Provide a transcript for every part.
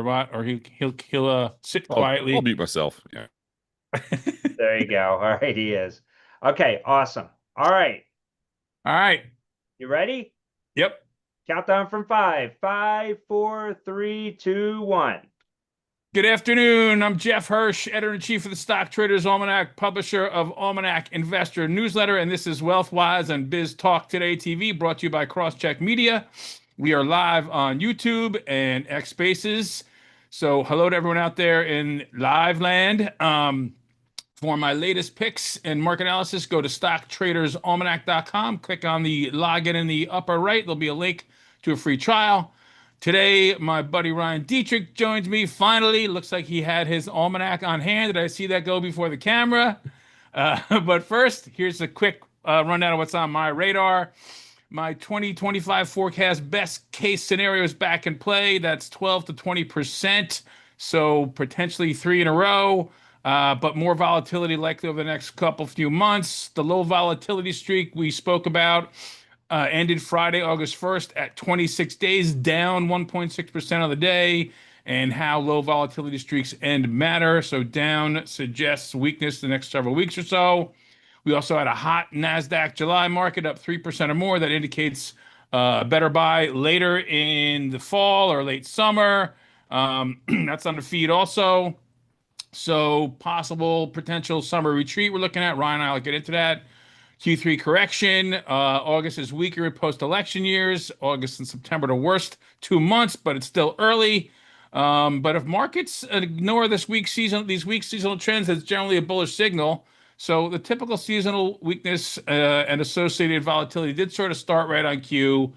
what, or he'll sit I'll quietly. mute myself. Yeah. There you go. All right, he is. Okay, awesome. All right, All right. you ready? Yep. Countdown from five. Five, four, three, two, one. Good afternoon. I'm Jeff Hirsch, editor-in-chief of the Stock Traders Almanac, publisher of Almanac Investor Newsletter, and this is WealthWise on Biz Talk Today TV, brought to you by CrossCheck Media. We are live on YouTube and X Spaces. So hello to everyone out there in live land. For my latest picks and market analysis, go to stocktradersalmanac.com. Click on the login in the upper right. There'll be a link to a free trial. Today, my buddy Ryan Detrick joins me. Finally, looks like he had his almanac on hand. Did I see that go before the camera? But first, here's a quick rundown of what's on my radar. My 2025 forecast best case scenario is back in play. That's 12 to 20%. So potentially three in a row. But more volatility likely over the next few months. The low volatility streak we spoke about ended Friday, August 1st at 26 days, down 1.6% of the day, and how low volatility streaks end matter. So down suggests weakness the next several weeks or so. We also had a hot NASDAQ July market up 3% or more. That indicates a better buy later in the fall or late summer. That's on the feed also. So possible potential summer retreat we're looking at. Ryan and I will get into that. Q3 correction. August is weaker in post-election years. August and September the worst 2 months, but it's still early. But if markets ignore these weak seasonal trends, it's generally a bullish signal. So the typical seasonal weakness and associated volatility did sort of start right on cue.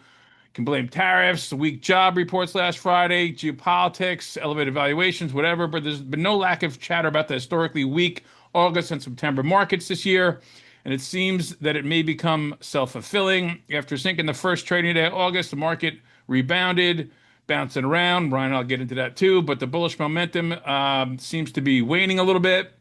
Can blame tariffs, the weak job reports last Friday, geopolitics, elevated valuations, whatever, but there's been no lack of chatter about the historically weak August and September markets this year. And it seems that it may become self-fulfilling. After sinking the first trading day of August, the market rebounded, bouncing around. Brian, I'll get into that too. But the bullish momentum seems to be waning a little bit.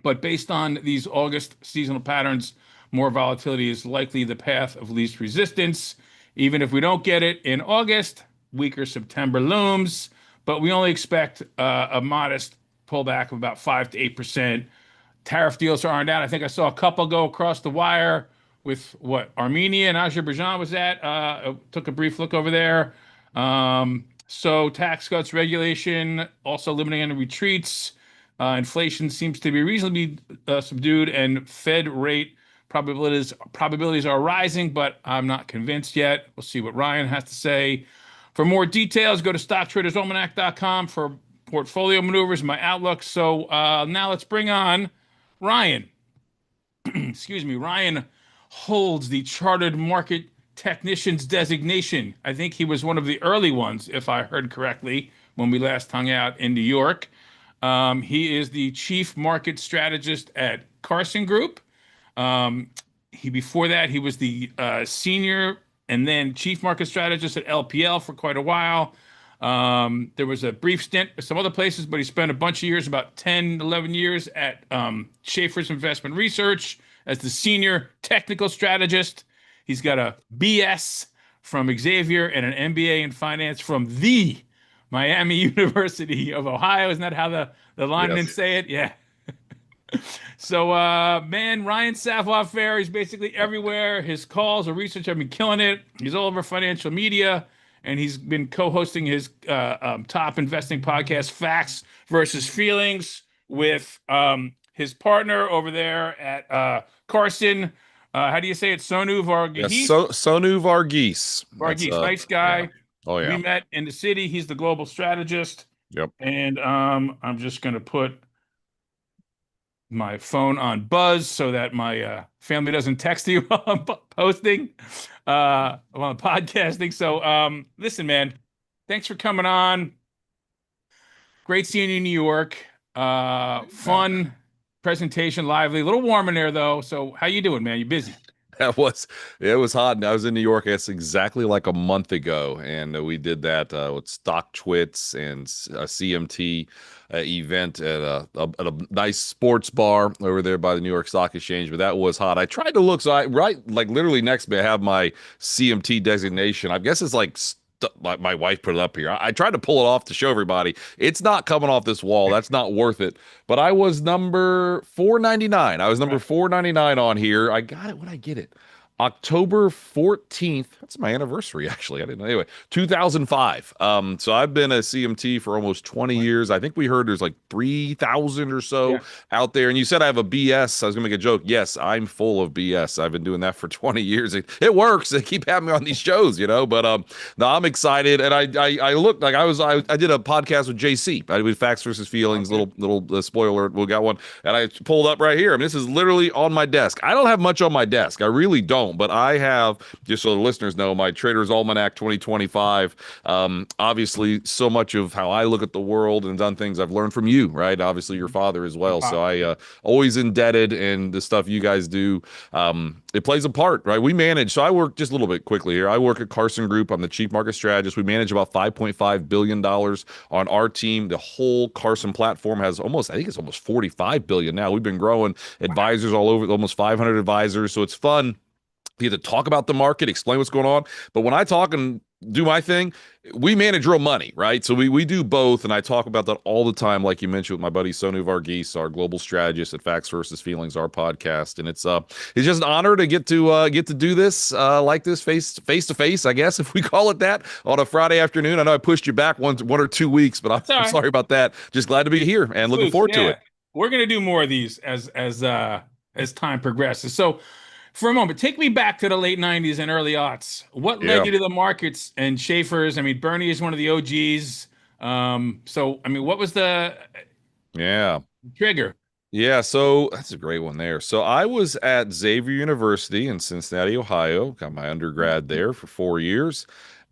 But based on these August seasonal patterns, more volatility is likely the path of least resistance. Even if we don't get it in August, weaker September looms. But we only expect a modest pullback of about 5 to 8%. Tariff deals are ironed out. I think I saw a couple go across the wire with what Armenia and Azerbaijan was at. Took a brief look over there. So tax cuts, regulation, also limiting any retreats. Inflation seems to be reasonably subdued, and Fed rate probabilities are rising, but I'm not convinced yet. We'll see what Ryan has to say. For more details, go to stocktradersalmanac.com for portfolio maneuvers and my outlook. So now let's bring on Ryan. Excuse me. Ryan holds the Chartered Market Technician's designation. I think he was one of the early ones, if I heard correctly, when we last hung out in New York. He is the Chief Market Strategist at Carson Group. Before that, he was the Senior and then Chief Market Strategist at LPL for quite a while. There was a brief stint at some other places, but he spent a bunch of years, about 10, 11 years at Schaefer's Investment Research as the Senior Technical Strategist. He's got a BS from Xavier and an MBA in Finance from the Miami University of Ohio. Isn't that how the linemen say it? Yeah. So, man, Ryan Savoir-Faire, he's basically everywhere. His calls or research have been killing it. He's all over financial media, and he's been co-hosting his top investing podcast, Facts versus Feelings, with his partner over there at Carson. How do you say it? Sonu Varghese? Yes, Sonu Varghese. Varghese, nice guy. Yeah. Oh, yeah. We met in the city. He's the global strategist. Yep. And I'm just going to put my phone on buzz so that my family doesn't text you while I'm posting, while I'm podcasting. So listen, man, thanks for coming on. Great seeing you in New York. Fun presentation, lively. A little warm in there though. So how you doing, man? You busy? It was hot. And I was in New York. It's exactly like a month ago, and we did that with Stock Twits and a CMT event at a nice sports bar over there by the New York Stock Exchange. But that was hot. I tried to look, so like literally next to me, I have my CMT designation. I guess it's like my wife put it up here. I tried to pull it off to show everybody. It's not coming off this wall. That's not worth it. But I was number 499. I was number 499 on here. I got it when I get it. October 14th. That's my anniversary, actually. I didn't know. Anyway, 2005. So I've been a CMT for almost 20 years. I think we heard there's like 3,000 or so out there. And you said I have a BS. I was gonna make a joke. Yes, I'm full of BS. I've been doing that for 20 years. It works. They keep having me on these shows, But no, I'm excited. And I looked like I did a podcast with JC. I did Facts versus Feelings. Little spoiler. We got one, and I pulled up right here. I mean, this is literally on my desk. I don't have much on my desk. I really don't. But I have, just so the listeners know, my Trader's Almanac 2025. Obviously, so much of how I look at the world and done things I've learned from you, right? Obviously, your father as well. So I always indebted, and the stuff you guys do, it plays a part, right? We manage. So I work just a little bit quickly here. I work at Carson Group. I'm the chief market strategist. We manage about $5.5 billion on our team. The whole Carson platform has I think it's almost 45 billion now. We've been growing advisors all over, almost 500 advisors. So it's fun. You have to talk about the market, explain what's going on. But when I talk and do my thing, we manage real money, right? So we do both, and I talk about that all the time, like you mentioned with my buddy Sonu Varghese, our global strategist at Facts versus Feelings, our podcast. And it's just an honor to get to do this like this face to face, I guess, if we call it that, on a Friday afternoon. I know I pushed you back one or 2 weeks, but I'm sorry about that. Just glad to be here and looking forward to it. We're gonna do more of these as time progresses. So, for a moment, take me back to the late 90s and early aughts. What led you to the markets and Schaefer's? I mean, Bernie is one of the OGs. So, I mean, what was the trigger? Yeah, so that's a great one there. So I was at Xavier University in Cincinnati, Ohio. Got my undergrad there for 4 years.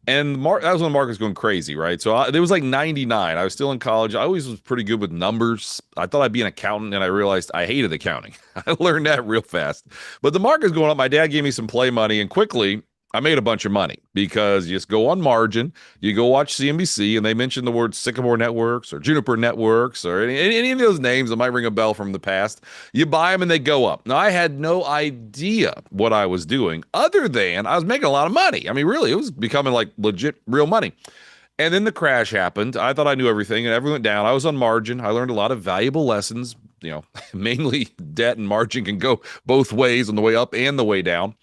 And that was when the market was going crazy, right? So it was like 99. I was still in college. I always was pretty good with numbers. I thought I'd be an accountant, and I realized I hated accounting. I learned that real fast. But the market's going up. My dad gave me some play money, and quickly I made a bunch of money because you just go on margin, you go watch CNBC, and they mention the word Sycamore Networks or Juniper Networks or any of those names that might ring a bell from the past. You buy them and they go up. Now, I had no idea what I was doing other than I was making a lot of money. I mean, really, it was becoming like legit real money. And then the crash happened. I thought I knew everything, and everything went down. I was on margin. I learned a lot of valuable lessons. Mainly debt and margin can go both ways, on the way up and the way down.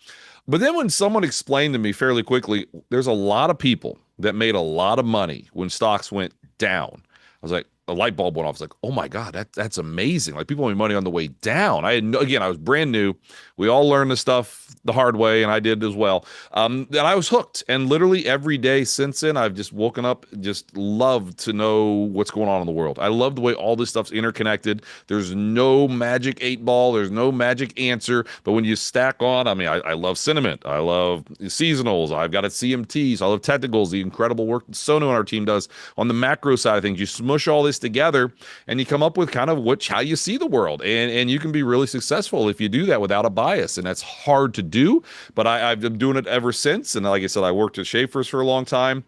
But then when someone explained to me fairly quickly, there's a lot of people that made a lot of money when stocks went down. I was like, a light bulb went off. I was like, oh my God, that's amazing. Like, people made money on the way down. I was brand new. We all learned this stuff the hard way, and I did as well. And I was hooked. And literally every day since then, I've just woken up, just loved to know what's going on in the world. I love the way all this stuff's interconnected. There's no magic 8-ball. There's no magic answer. But when you stack on, I mean, I love sentiment. I love seasonals. I've got CMTs. I love technicals, the incredible work that Sonu and our team does on the macro side of things. You smush all this together and you come up with kind of how you see the world. And you can be really successful if you do that without a bias. And that's hard to do, but I've been doing it ever since. And like I said, I worked at Schaefer's for a long time.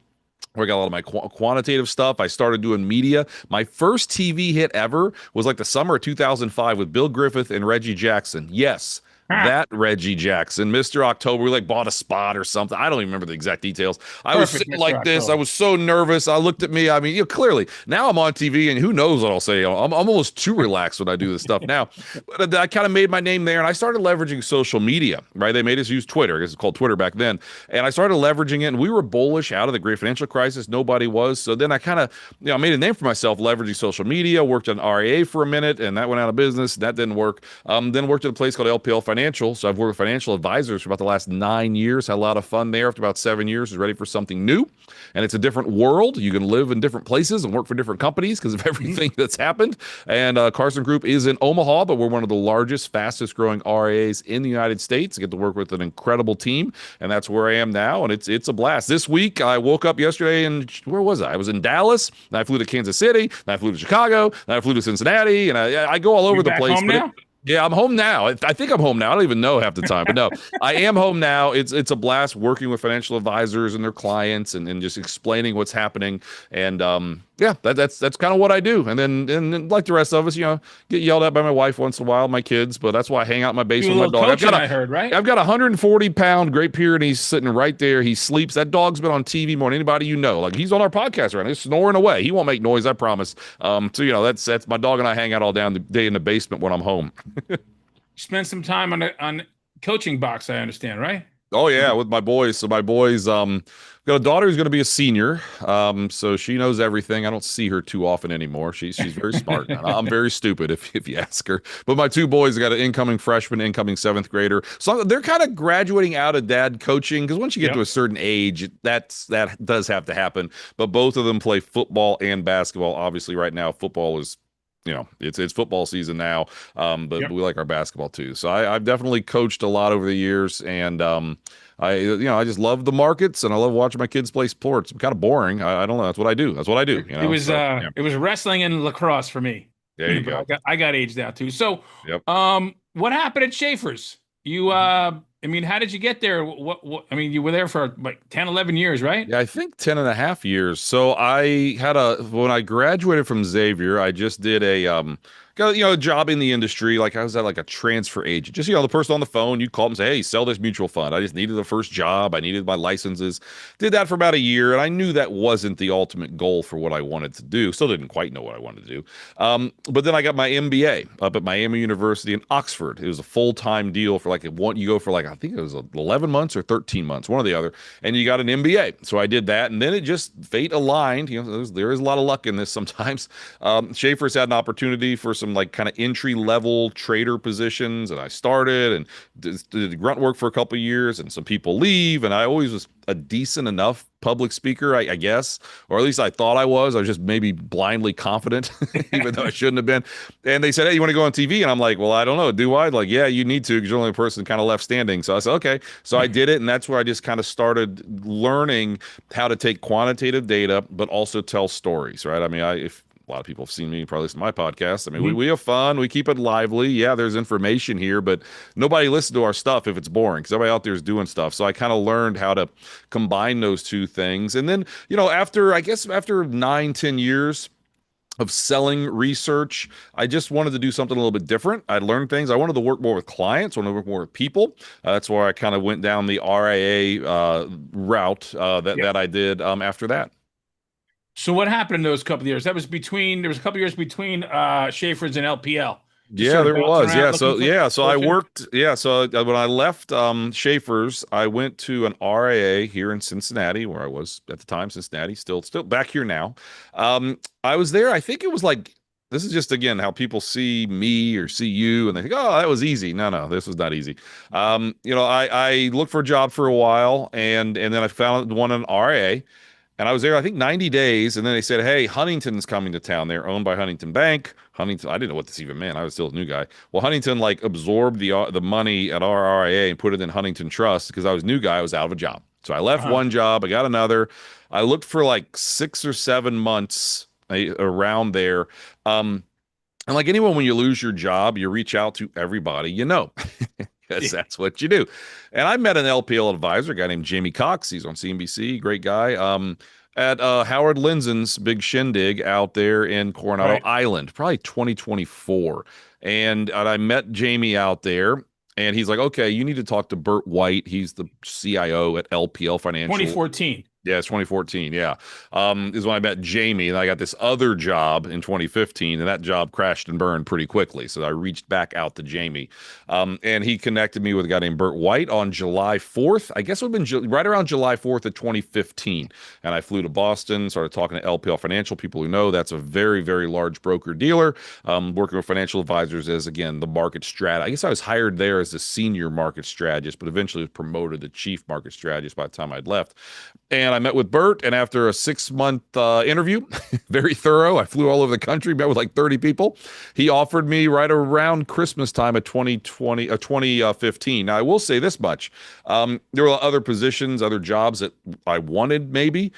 where I got a lot of my quantitative stuff. I started doing media. My first TV hit ever was like the summer of 2005 with Bill Griffith and Reggie Jackson. Yes, that Reggie Jackson, Mr. October. We like bought a spot or something. I don't even remember the exact details. I was sitting like this. I was so nervous. I looked at me. I mean, clearly now I'm on TV and who knows what I'll say. I'm almost too relaxed when I do this stuff now. But I kind of made my name there, and I started leveraging social media, right? They made us use Twitter. I guess it's called Twitter back then. And I started leveraging it, and we were bullish out of the great financial crisis. Nobody was. So then I kind of, made a name for myself leveraging social media, worked on RIA for a minute, and that went out of business. That didn't work. Then worked at a place called LPL Financial. So I've worked with financial advisors for about the last 9 years. Had a lot of fun there. After about 7 years, was ready for something new. And it's a different world. You can live in different places and work for different companies because of everything that's happened. And Carson Group is in Omaha, but we're one of the largest, fastest growing RIAs in the United States. I get to work with an incredible team, and that's where I am now. And it's a blast. This week, I woke up yesterday and where was I? I was in Dallas. Then I flew to Kansas City. Then I flew to Chicago. Then I flew to Cincinnati. And I go all over the place. Home now? Yeah, I'm home now. I think I'm home now. I don't even know half the time, but no, I am home now. It's a blast working with financial advisors and their clients and just explaining what's happening. And Yeah, that's kind of what I do. And then like the rest of us, get yelled at by my wife once in a while, my kids, but that's why I hang out in my Do a basement with my little dog. coaching, I heard, right? I've got a 140-pound Great Pyrenees sitting right there. He sleeps. That dog's been on TV more than anybody you know. Like, he's on our podcast right now. He's snoring away. He won't make noise, I promise. So that's my dog and I hang out all down the day in the basement when I'm home. Spend some time on coaching box, I understand, right? Oh yeah, with my boys. So my boys, got a daughter who's going to be a senior. So she knows everything. I don't see her too often anymore. She's very smart. I'm very stupid if you ask her. But my two boys got an incoming freshman, incoming seventh grader. So they're kind of graduating out of dad coaching, because once you get to a certain age, that does have to happen. But both of them play football and basketball. Obviously, right now football is, it's football season now, but we like our basketball too. So I've definitely coached a lot over the years, and I just love the markets, and I love watching my kids play sports. I'm kind of boring. I don't know. That's what I do. It was it was wrestling and lacrosse for me. There you go. I got aged out too. So, yep. What happened at Schaefer's? You how did you get there? What you were there for like 10, 11 years, right? Yeah, I think 10 and a half years. So I had when I graduated from Xavier, I just did a job in the industry. Like, I was at like a transfer agent, just, the person on the phone, you'd call them and say, hey, sell this mutual fund. I just needed the first job. I needed my licenses. Did that for about a year. And I knew that wasn't the ultimate goal for what I wanted to do. Still didn't quite know what I wanted to do. But then I got my MBA up at Miami University in Oxford. It was a full-time deal for you go for I think it was 11 months or 13 months, one or the other. And you got an MBA. So I did that. And then it just fate aligned. There is a lot of luck in this sometimes. Schaefer's had an opportunity for some kind of entry level trader positions, and I started and did grunt work for a couple of years, and some people leave, and I always was a decent enough public speaker, I guess, or at least I thought I was. I was just maybe blindly confident, even though I shouldn't have been. And they said, hey, you want to go on TV? And I'm like, well, I don't know. Do I? Like, yeah, you need to, because you're the only person kind of left standing. So I said, okay. So I did it, and that's where I just kind of started learning how to take quantitative data, but also tell stories, right? I mean, if a lot of people have seen me, probably listen to my podcast. I mean, we have fun. We keep it lively. Yeah, there's information here, but nobody listens to our stuff if it's boring, because everybody out there is doing stuff. So I kind of learned how to combine those two things. And then, after 9-10 years of selling research, I just wanted to do something a little bit different. I learned things. I wanted to work more with clients. I wanted to work more with people. That's why I kind of went down the RIA route that I did after that. So what happened in those couple of years? There was a couple of years between Schaefer's and LPL. Yeah, there was. So I worked. Yeah, so when I left Schaefer's, I went to an RIA here in Cincinnati, where I was at the time. Cincinnati, still back here now. I was there. I think it was this is just, again, how people see me or see you, and they think, oh, that was easy. No, this was not easy. I looked for a job for a while, and then I found one in RIA. And I was there, I think, 90 days. And then they said, hey, Huntington's coming to town. They're owned by Huntington Bank. Huntington, I didn't know what this even meant. I was still a new guy. Well, Huntington absorbed the money at our RIA and put it in Huntington Trust, because I was a new guy. I was out of a job. So I left one job. I got another. I looked for 6 or 7 months around there. And like anyone, when you lose your job, you reach out to everybody because that's what you do. And I met an LPL advisor, a guy named Jamie Cox. He's on CNBC, great guy, at Howard Lindson's big shindig out there in Coronado Island, probably 2024. And I met Jamie out there, and he's like, okay, you need to talk to Bert White. He's the CIO at LPL Financial. 2014. Yeah, it's 2014. Yeah. Is when I met Jamie, and I got this other job in 2015, and that job crashed and burned pretty quickly. So I reached back out to Jamie, and he connected me with a guy named Bert White on July 4th. I guess it would have been right around July 4th of 2015. And I flew to Boston, started talking to LPL Financial. People who know, that's a very, very large broker dealer, working with financial advisors as, again, the market strat. I guess I was hired there as the senior market strategist, but eventually was promoted to chief market strategist by the time I'd left. And I met with Bert, and after a 6-month interview, very thorough, I flew all over the country, met with 30 people. He offered me right around Christmas time of 2015. Now, I will say this much. There were other positions, other jobs that I wanted maybe,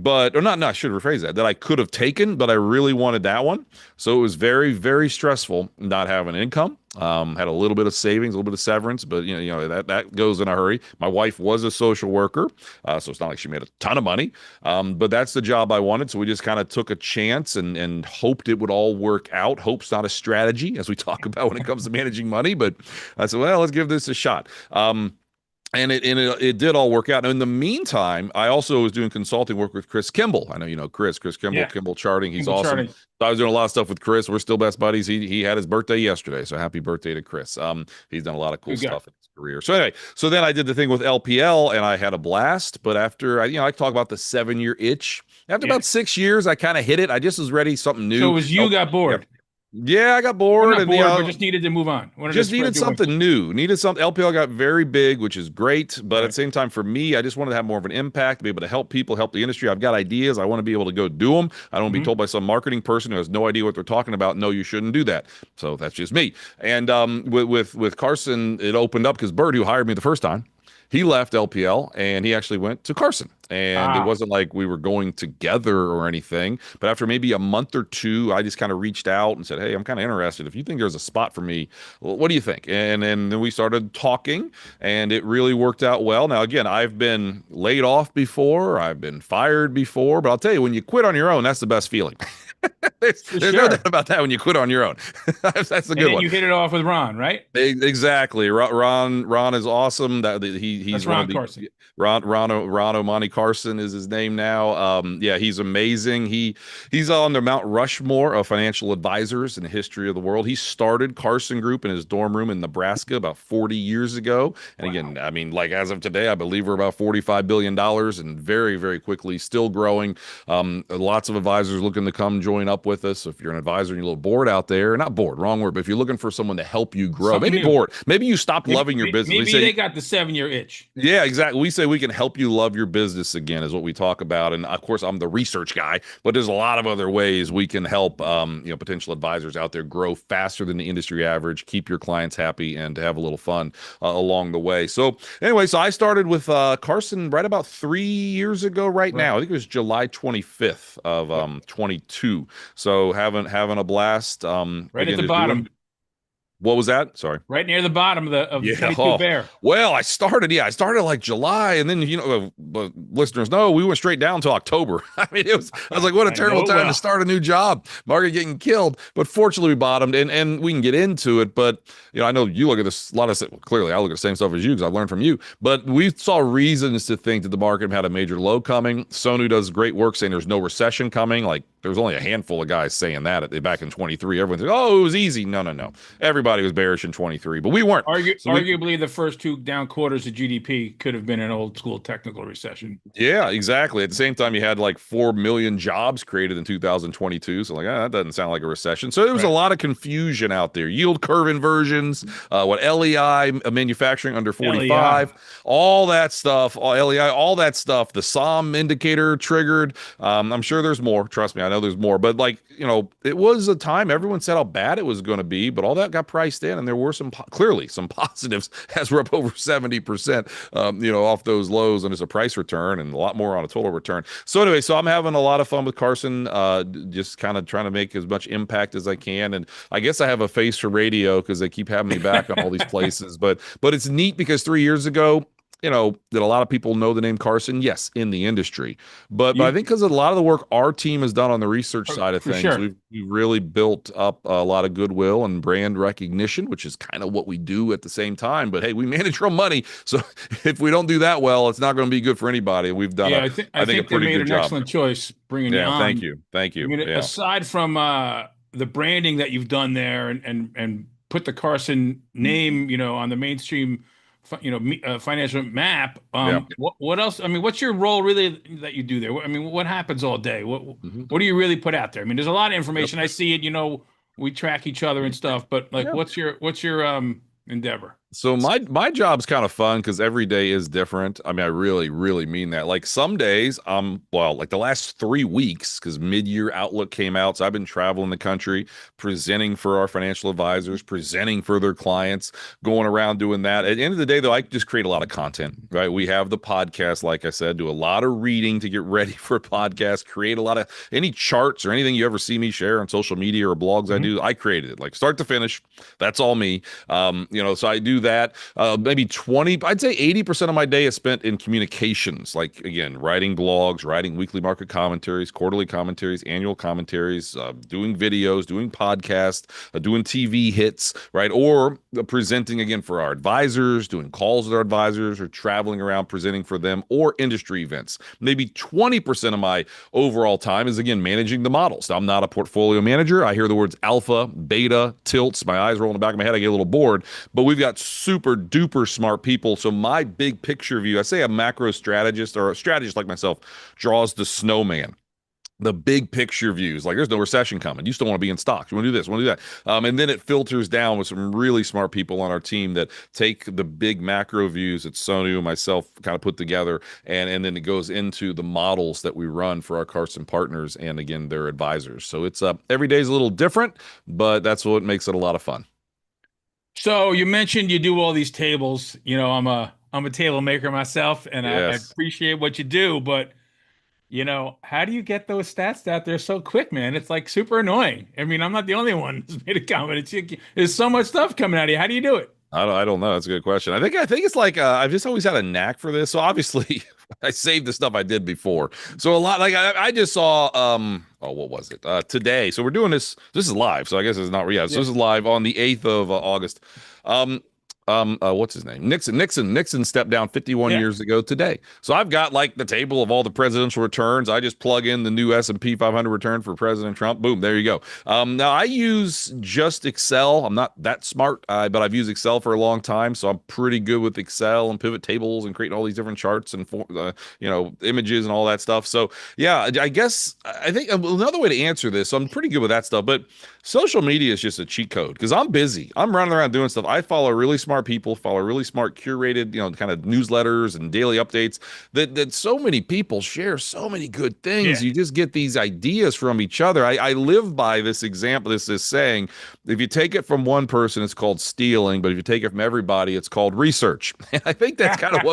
I should rephrase that I could have taken, but I really wanted that one. So it was very, very stressful not having income. Had a little bit of savings, a little bit of severance, but that goes in a hurry. My wife was a social worker, so it's not like she made a ton of money. But that's the job I wanted, so we just kind of took a chance and hoped it would all work out. Hope's not a strategy, as we talk about when it comes to managing money, but I said, well, let's give this a shot. And it did all work out. Now, in the meantime, I also was doing consulting work with Chris Kimball. I know you know Chris Kimball, Yeah. Kimball Charting. He's Kimball awesome. Charting. So I was doing a lot of stuff with Chris. We're still best buddies. He had his birthday yesterday, so happy birthday to Chris. He's done a lot of cool Good guy. stuff in his career. So anyway, so then I did the thing with LPL, and I had a blast. But after I talk about the 7-year itch. After about 6 years, I kind of hit it. I just was ready something new. So it was you got bored. Yeah, I got bored. Not and bored, but just needed to move on. Just needed something new. Needed something. LPL got very big, which is great. But at the same time, for me, I just wanted to have more of an impact, be able to help people, help the industry. I've got ideas. I want to be able to go do them. I don't want to be told by some marketing person who has no idea what they're talking about. No, you shouldn't do that. So that's just me. And with Carson, it opened up because Bird, who hired me the first time, he left LPL and he actually went to Carson. And it wasn't like we were going together or anything. But after maybe a month or two, I just kind of reached out and said, hey, I'm kind of interested. If you think there's a spot for me, what do you think? And then we started talking, and it really worked out well. Now, again, I've been laid off before. I've been fired before. But I'll tell you, when you quit on your own, that's the best feeling. There's no doubt about that when you quit on your own. That's a good one. You hit it off with Ron, right? Exactly. Ron is awesome. He's That's Ron Carson. Ron O'Mani Carson is his name now. Yeah, he's amazing. He's on the Mount Rushmore of financial advisors in the history of the world. He started Carson Group in his dorm room in Nebraska about 40 years ago. And again, I mean, like as of today, I believe we're about $45 billion and very, very quickly still growing. Lots of advisors looking to come join up with us. So if you're an advisor and you're a little bored out there, not bored, wrong word, but if you're looking for someone to help you grow, maybe bored, maybe you stopped loving your business. Maybe they got the 7-year itch. Yeah, exactly. We say we can help you love your business again is what we talk about. And of course, I'm the research guy, but there's a lot of other ways we can help potential advisors out there grow faster than the industry average, keep your clients happy, and to have a little fun along the way. So anyway, so I started with Carson right about 3 years ago now. I think it was July 25th of 22. So having a blast. Right at the bottom. What was that? Sorry. Right near the bottom of the 22 bear. Well, I started like July, and then listeners know we went straight down to October. I mean, I was like, what a terrible time to start a new job. Market getting killed, but fortunately we bottomed, and we can get into it. But I know you look at this a lot of clearly. I look at the same stuff as you because I learned from you. But we saw reasons to think that the market had a major low coming. Sonu does great work saying there's no recession coming. Like there was only a handful of guys saying that back in 23. Everyone said, "Oh, it was easy." No. Everybody was bearish in 23, but we weren't. Arguably, the first two down quarters of GDP could have been an old school technical recession. Yeah, exactly. At the same time, you had like 4 million jobs created in 2022. So that doesn't sound like a recession. So there was a lot of confusion out there. Yield curve inversions, LEI, manufacturing under 45, all that stuff, LEI, all that stuff. The SOM indicator triggered. I'm sure there's more. Trust me, I know there's more. But it was a time everyone said how bad it was going to be, but all that got priced in, and there were clearly some positives as we're up over 70%, off those lows, and it's a price return and a lot more on a total return. So anyway, so I'm having a lot of fun with Carson, just kind of trying to make as much impact as I can. And I guess I have a face for radio because they keep having me back on all these places, but it's neat because 3 years ago, did a lot of people know the name Carson? Yes, in the industry. But I think because of a lot of the work our team has done on the research side of things, we've really built up a lot of goodwill and brand recognition, which is kind of what we do at the same time. But hey, we manage our own money. So if we don't do that well, it's not going to be good for anybody. We've done, I think a pretty good job. They made an excellent choice bringing you on. Thank you. I mean, aside from the branding that you've done there and put the Carson name, on the mainstream financial map. What else? I mean, what's your role really that you do there? I mean, what happens all day? What do you really put out there? I mean, there's a lot of information. I see it. We track each other and stuff. But what's your endeavor? So my job's kind of fun because every day is different. I mean, I really, really mean that. Like some days, like the last 3 weeks, because mid-year outlook came out. So I've been traveling the country, presenting for our financial advisors, presenting for their clients, going around doing that. At the end of the day, though, I just create a lot of content, right? We have the podcast, like I said, do a lot of reading to get ready for a podcast, create a lot of any charts or anything you ever see me share on social media or blogs I do, I created it like start to finish. That's all me. So I do that. Maybe 20, I'd say 80% of my day is spent in communications, like again, writing blogs, writing weekly market commentaries, quarterly commentaries, annual commentaries, doing videos, doing podcasts, doing TV hits, right? Or presenting again for our advisors, doing calls with our advisors, or traveling around presenting for them, or industry events. Maybe 20% of my overall time is again managing the models. Now, I'm not a portfolio manager. I hear the words alpha, beta, tilts. My eyes roll in the back of my head. I get a little bored, but we've got super duper smart people. So my big picture view, I say a macro strategist or a strategist like myself, draws the snowman. The big picture views, like there's no recession coming. You still want to be in stocks. You want to do this, want to do that. And then it filters down with some really smart people on our team that take the big macro views that Sonu and myself kind of put together. And then it goes into the models that we run for our Carson partners and again, their advisors. So it's every day is a little different, but that's what makes it a lot of fun. So you mentioned you do all these tables. I'm a table maker myself, and I Yes. appreciate what you do, but how do you get those stats out there so quick, man? It's like super annoying. I mean, I'm not the only one who's made a comment. There's so much stuff coming out of you. How do you do it? I don't know. That's a good question. I think it's like I've just always had a knack for this. So obviously I saved the stuff I did before. So a lot like I just saw what was it? Today. So we're doing this. This is live. So I guess it's not So this is live on the 8th of August. What's his name? Nixon stepped down 51 years ago today. So I've got like the table of all the presidential returns. I just plug in the new S&P 500 return for President Trump. Boom, there you go. Now I use just Excel. I'm not that smart, but I've used Excel for a long time, so I'm pretty good with Excel and pivot tables and creating all these different charts and images and all that stuff. So yeah, I think another way to answer this. So I'm pretty good with that stuff, but social media is just a cheat code because I'm busy. I'm running around doing stuff. I follow really smart people, follow really smart curated, kind of newsletters and daily updates that so many people share so many good things. You just get these ideas from each other. I live by this example, this saying, if you take it from one person, it's called stealing, but if you take it from everybody, it's called research. And I think that's kind of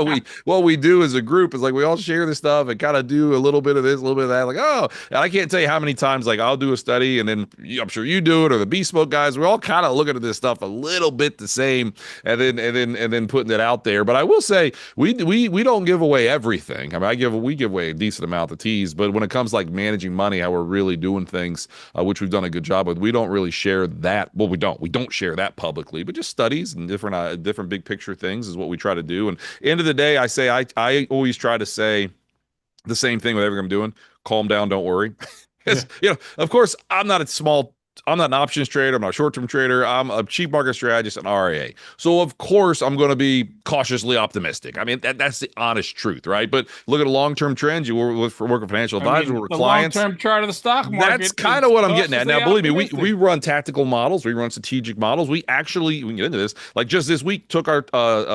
what we do as a group is like we all share this stuff and kind of do a little bit of this, a little bit of that. Like, oh, and I can't tell you how many times like I'll do a study and then I'm sure you do it or the Bespoke guys. We're all kind of looking at this stuff a little bit the same. And then putting it out there. But I will say we don't give away everything. I mean, we give away a decent amount of teas, but when it comes like managing money, how we're really doing things, which we've done a good job with, we don't really share that. Well, we don't share that publicly, but just studies and different big picture things is what we try to do. And end of the day, I always try to say the same thing with everything I'm doing. Calm down, don't worry. Of course, I'm not an options trader. I'm not a short-term trader. I'm a cheap market strategist, an RIA. So of course I'm going to be cautiously optimistic. I mean, that's the honest truth, right? But look at a long-term trend. You work with financial advisors, work with clients. Long-term chart of the stock market. That's kind of what I'm getting at. Now, believe me, we run tactical models. We run strategic models. We can get into this. Like just this week, took our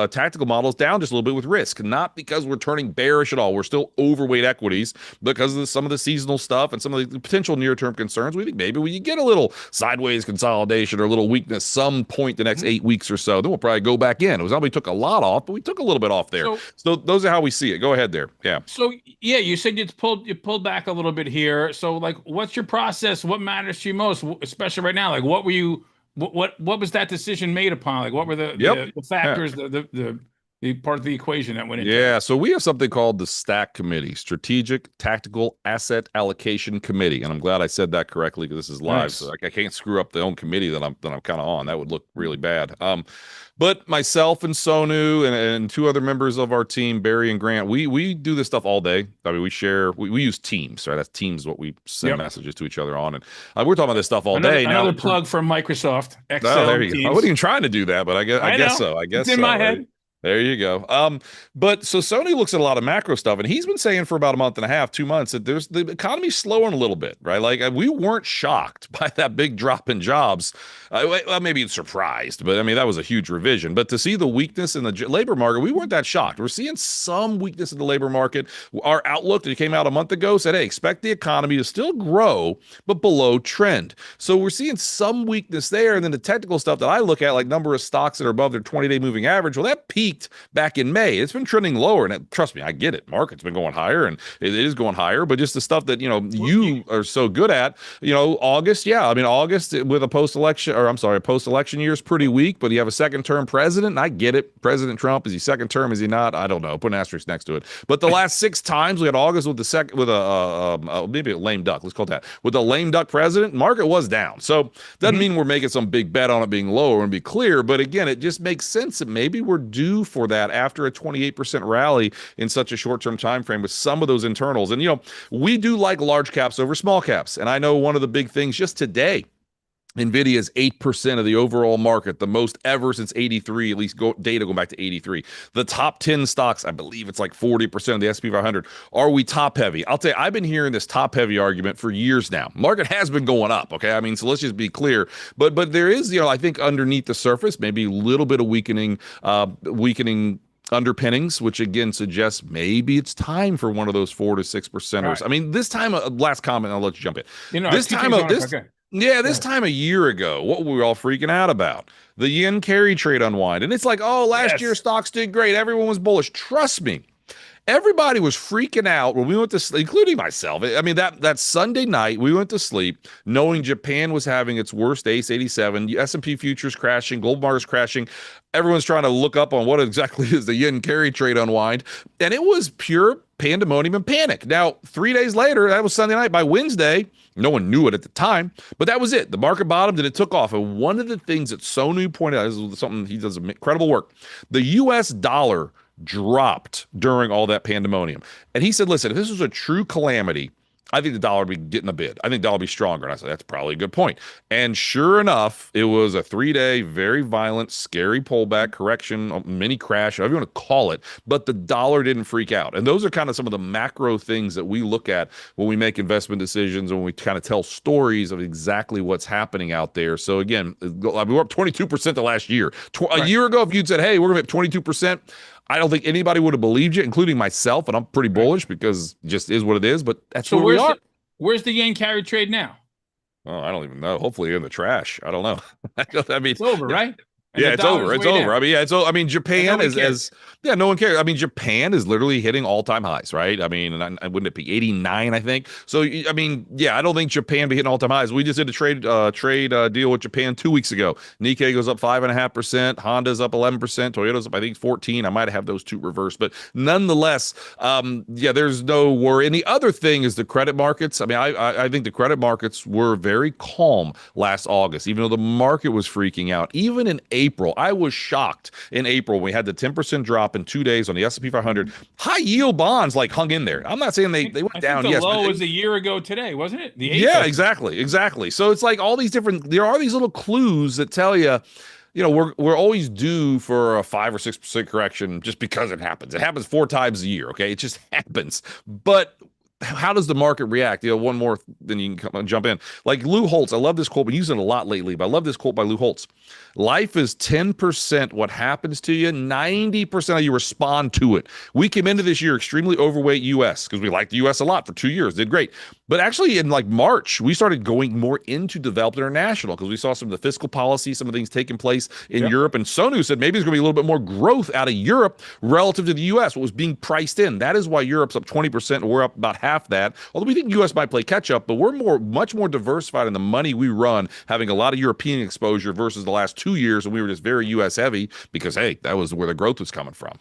tactical models down just a little bit with risk. Not because we're turning bearish at all. We're still overweight equities because of some of the seasonal stuff and some of the potential near-term concerns. We think maybe we get a little sideways consolidation or a little weakness some point the next 8 weeks or so. Then we'll probably go back in. It was not we took a lot off, but we took a little bit off there. So those are how we see it. Go ahead there. Yeah. So yeah, you said you pulled back a little bit here. So like, what's your process? What matters to you most, especially right now? Like, what was that decision made upon? Like, what were the factors, the part of the equation that went into it? Yeah, so we have something called the STACK Committee, Strategic Tactical Asset Allocation Committee, and I'm glad I said that correctly because this is live, so I can't screw up the own committee that I'm kind of on. That would look really bad. But myself and Sonu and two other members of our team, Barry and Grant, we do this stuff all day. I mean, we use Teams, right? That's Teams what we send messages to each other on, and we're talking about this stuff all day. Another plug from Microsoft Excel. Oh, there you go. I wasn't even trying to do that, but I guess so. I guess it's in my head. There you go. But so Sony looks at a lot of macro stuff, and he's been saying for about a month and a half, 2 months, that the economy's slowing a little bit, right? Like we weren't shocked by that big drop in jobs. Well, maybe surprised, but I mean that was a huge revision. But to see the weakness in the labor market, we weren't that shocked. We're seeing some weakness in the labor market. Our outlook that came out a month ago said, "Hey, expect the economy to still grow, but below trend." So we're seeing some weakness there, and then the technical stuff that I look at, like number of stocks that are above their 20-day moving average, well, that peaked back in May. It's been trending lower, and trust me, I get it. Market's been going higher, and it is going higher. But just the stuff that you are so good at, August. Yeah, I mean August with a post-election year is pretty weak. But you have a second-term president, and I get it. President Trump, is he second term? Is he not? I don't know. Put an asterisk next to it. But the last 6 times we had August with maybe a lame duck. Let's call it that. With a lame duck president, market was down. So doesn't mean we're making some big bet on it being lower, and be clear. But again, it just makes sense that maybe we're due for that after a 28% rally in such a short-term time frame with some of those internals. And we do like large caps over small caps. And I know one of the big things just today, NVIDIA is 8% of the overall market, the most ever since 83, at least data going back to 83. The top 10 stocks, I believe it's like 40% of the S&P 500. Are we top heavy? I'll tell you, I've been hearing this top heavy argument for years now. Market has been going up, okay? I mean, so let's just be clear. But there is, I think underneath the surface, maybe a little bit of weakening underpinnings, which again suggests maybe it's time for one of those 4 to 6%ers. Right. I mean, this time, last comment, I'll let you jump in. This time a year ago, what were we all freaking out about? The yen carry trade unwind. And it's like, last year stocks did great. Everyone was bullish. Trust me. Everybody was freaking out when we went to sleep, including myself. I mean, that Sunday night, we went to sleep knowing Japan was having its worst ACE 87, S&P futures crashing, gold markets crashing. Everyone's trying to look up on what exactly is the yen carry trade unwind. And it was pure pandemonium and panic. Now, 3 days later, that was Sunday night. By Wednesday, no one knew it at the time, but that was it. The market bottomed and it took off. And one of the things that Sonu pointed out, this is something he does incredible work. The US dollar dropped during all that pandemonium. And he said, listen, if this was a true calamity, I think the dollar would be getting a bid. I think the dollar would be stronger. And I said, that's probably a good point. And sure enough, it was a 3-day, very violent, scary pullback, correction, mini crash, however you want to call it. But the dollar didn't freak out. And those are kind of some of the macro things that we look at when we make investment decisions, when we kind of tell stories of exactly what's happening out there. So again, we're up 22% the last year. A year ago, if you'd said, hey, we're going to be up 22%, I don't think anybody would have believed you, including myself, and I'm pretty bullish because it just is what it is, but that's where we are. Where's the yen carry trade now? Oh, I don't even know. Hopefully in the trash. I don't know. I mean, it's over, right? And it's over. It's over. I mean, I mean, Japan no one cares. I mean, Japan is literally hitting all-time highs, right? I mean, and wouldn't it be 89, I think? So, I mean, I don't think Japan be hitting all-time highs. We just did a trade deal with Japan 2 weeks ago. Nikkei goes up 5.5%. Honda's up 11%. Toyota's up, I think, 14. I might have those two reversed. But nonetheless, there's no worry. And the other thing is the credit markets. I mean, I think the credit markets were very calm last August, even though the market was freaking out. Even in April, I was shocked in April when we had the 10% drop in 2 days on the S&P 500. High yield bonds hung in there. I'm not saying they went down. The low was a year ago today, wasn't it? Exactly. So it's like all these there are these little clues that tell you, we're always due for a 5 or 6% correction just because it happens. It happens 4 times a year. Okay, it just happens. But how does the market react? One more, then you can jump in. Like Lou Holtz, I love this quote. Been using it a lot lately, but I love this quote by Lou Holtz. Life is 10% what happens to you, 90% of you respond to it. We came into this year extremely overweight U.S. because we liked the U.S. a lot for 2 years, did great. But actually in like March, we started going more into developed international because we saw some of the fiscal policy, some of the things taking place in Europe. And Sonu said maybe there's going to be a little bit more growth out of Europe relative to the U.S., what was being priced in. That is why Europe's up 20% and we're up about half that. Although we think U.S. might play catch up, but we're much more diversified in the money we run, having a lot of European exposure versus the last 2 years, and we were just very U.S. heavy because, hey, that was where the growth was coming from.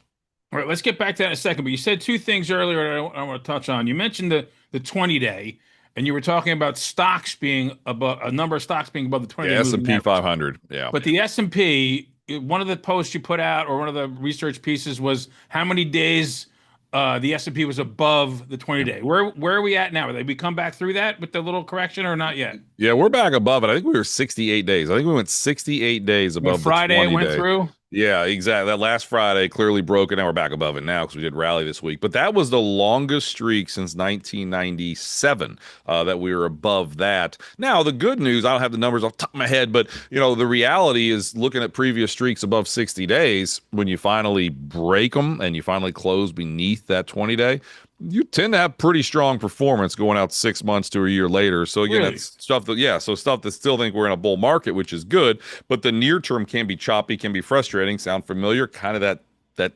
All right, let's get back to that in a second. But you said 2 things earlier I want to touch on. You mentioned the 20-day, and you were talking about stocks being above, a number of stocks being above the 20-day. Yeah, S&P 500. Yeah. But the S&P, one of the posts you put out or one of the research pieces was how many days the S&P was above the 20-day. Where are we at now? Did we come back through that with the little correction or not yet? Yeah, we're back above it. I think we were 68 days. I think we went 68 days above Friday the 20-day. went through? Yeah, exactly. That last Friday clearly broke, and now we're back above it now because we did rally this week. But that was the longest streak since 1997 that we were above that. Now, the good news, I don't have the numbers off the top of my head, but the reality is looking at previous streaks above 60 days, when you finally break them and you finally close beneath that 20-day, you tend to have pretty strong performance going out 6 months to a year later. So again, Really? that's stuff that still think we're in a bull market, which is good, but the near term can be choppy, can be frustrating. Sound familiar? Kind of that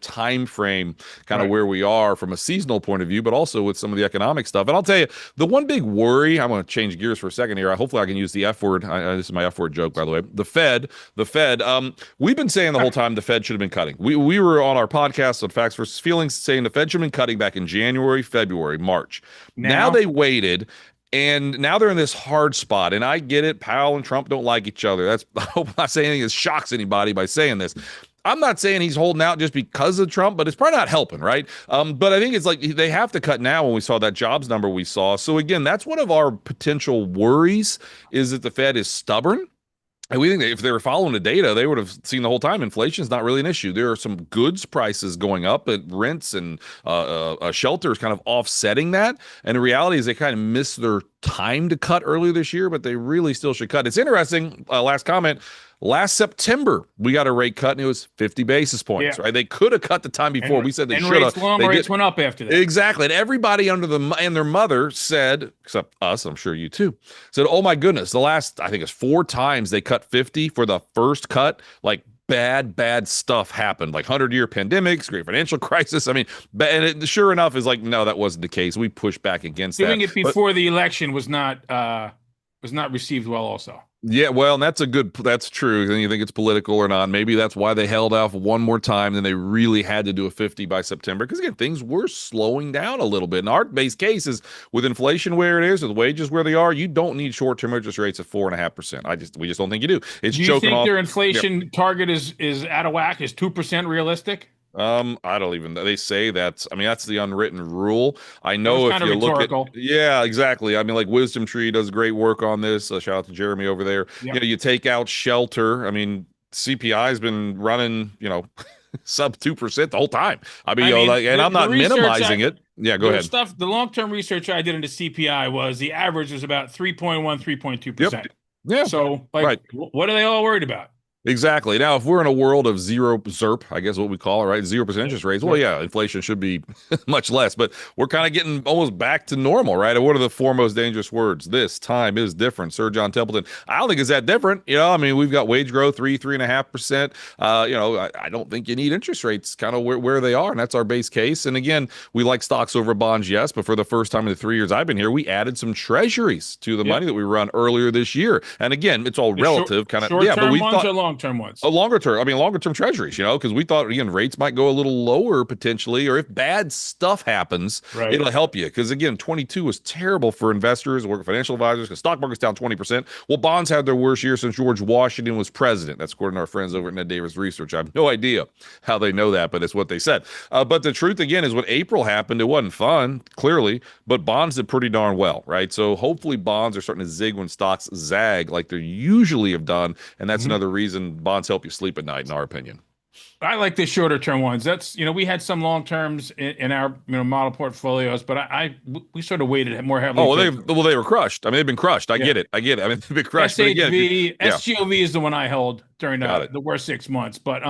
time frame, kind of Right. where we are from a seasonal point of view, but also with some of the economic stuff. And I'll tell you, the one big worry, I'm going to change gears for a second here. Hopefully I can use the F word. This is my F word joke, by the way. The Fed. We've been saying the whole time the Fed should have been cutting. We were on our podcast on Facts versus Feelings saying the Fed should have been cutting back in January, February, March. Now they waited. And now they're in this hard spot. And I get it. Powell and Trump don't like each other. I hope I'm not saying anything that shocks anybody by saying this. I'm not saying he's holding out just because of Trump, but it's probably not helping, right? But I think it's like they have to cut now when we saw that jobs number we saw. So again, that's one of our potential worries, is that the Fed is stubborn. And we think that if they were following the data, they would have seen the whole time inflation is not really an issue. There are some goods prices going up, but rents and shelter is kind of offsetting that. And the reality is they kind of missed their time to cut earlier this year, but they really still should cut. It's interesting. Last comment. Last September, we got a rate cut, and it was 50 basis points, right? They could have cut the time before. We said they should have. Rates went up after that. Exactly. And everybody and their mother said, except us, I'm sure you too, said, oh my goodness, the last, I think it's 4 times they cut 50 for the first cut, like bad stuff happened, like 100-year pandemics, great financial crisis. I mean, and it, sure enough, is like, no, that wasn't the case. We pushed back against that. Doing it before the election was not received well also. Yeah, well, and that's true. And you think it's political or not. Maybe that's why they held off one more time. Then they really had to do a 50 by September. Because again, things were slowing down a little bit. And our base case is with inflation where it is, with wages where they are, you don't need short-term interest rates of 4.5%. We just don't think you do. It's do you choking think off their inflation target is out of whack? Is 2% realistic? I don't even, they say that's the unwritten rule. I know if you look at, yeah, exactly. I mean, like Wisdom Tree does great work on this. Shout out to Jeremy over there. Yep. You take out shelter. I mean, CPI has been running, sub 2% the whole time. And I'm not minimizing it. Yeah, go ahead. The long-term research I did into CPI was the average was about 3.1, 3.2%. Yep. Yeah. So what are they all worried about? Exactly. Now, if we're in a world of zero ZERP, I guess what we call it, right? 0% interest rates. Well, yeah, inflation should be much less, but we're kind of getting almost back to normal, right? And what are the 4 most dangerous words? This time is different. Sir John Templeton. I don't think it's that different. I mean, we've got wage growth, 3.5%. I don't think you need interest rates kind of where they are. And that's our base case. And again, we like stocks over bonds. Yes. But for the first time in the 3 years I've been here, we added some treasuries to the money that we run earlier this year. And again, it's all relative kind of. Yeah, but we thought long-term ones. Longer term treasuries, because we thought, again, rates might go a little lower potentially, or if bad stuff happens, it'll help you. Because again, 22 was terrible for investors or financial advisors because stock market's down 20%. Well, bonds had their worst year since George Washington was president. That's according to our friends over at Ned Davis Research. I have no idea how they know that, but it's what they said. But the truth, again, is when April happened, it wasn't fun, clearly, but bonds did pretty darn well, right? So hopefully bonds are starting to zig when stocks zag like they usually have done, and that's another reason bonds help you sleep at night, in our opinion. I like the shorter term ones. That's, we had some long terms in our model portfolios, but we sort of weighted more heavily. Oh, they were crushed. I mean, they've been crushed. I get it. I mean, they've been crushed. SGOV is the one I held during the worst 6 months. But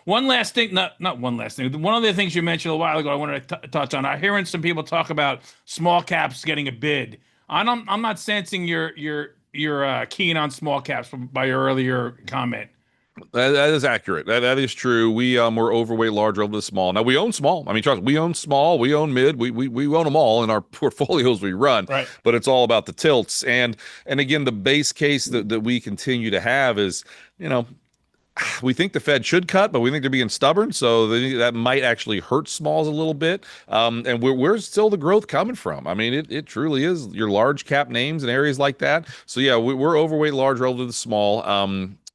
one last thing, not one last thing. One of the things you mentioned a while ago, I wanted to touch on. I'm hearing some people talk about small caps getting a bid. I'm not sensing you're keen on small caps by your earlier comment. That is accurate. That is true. We're overweight large relative to small. Now we own small. I mean, trust me, we own small, we own mid, we own them all in our portfolios we run. Right. But it's all about the tilts. And again, the base case that we continue to have is, we think the Fed should cut, but we think they're being stubborn. So that might actually hurt smalls a little bit. And where's still the growth coming from? I mean, it truly is your large cap names and areas like that. So yeah, we're overweight large relative to small.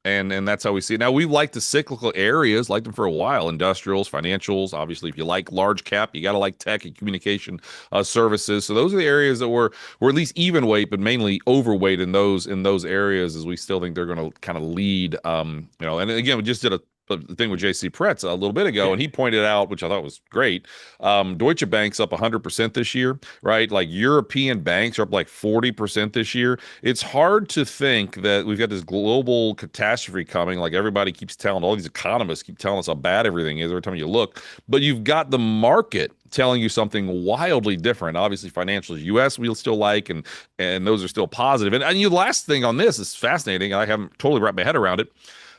And that's how we see it. Now, we like the cyclical areas, like them for a while, industrials, financials. Obviously, if you like large cap, you got to like tech and communication services. So those are the areas that we're at least even weight, but mainly overweight in those areas, as we still think they're going to kind of lead. And again, we just did a the thing with JC Pretz a little bit ago, and he pointed out, which I thought was great, Deutsche Bank's up 100% this year, right? Like European banks are up like 40% this year. It's hard to think that we've got this global catastrophe coming. Like everybody keeps telling, all these economists keep telling us how bad everything is every time you look, but you've got the market telling you something wildly different. Obviously, financials, U.S. we still like, and those are still positive. And the last thing on this is fascinating. I haven't totally wrapped my head around it.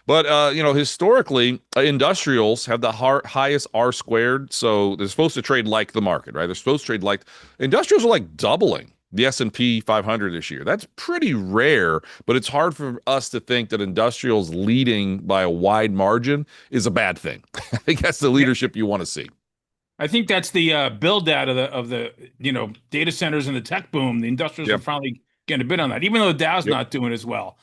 But, historically, industrials have the highest R squared. So they're supposed to trade like the market, right? They're supposed to trade like industrials are like doubling the S&P 500 this year. That's pretty rare, but it's hard for us to think that industrials leading by a wide margin is a bad thing. I think that's the leadership you want to see. I think that's the build out of the data centers and the tech boom. The industrials are finally getting a bit on that, even though the Dow's not doing as well.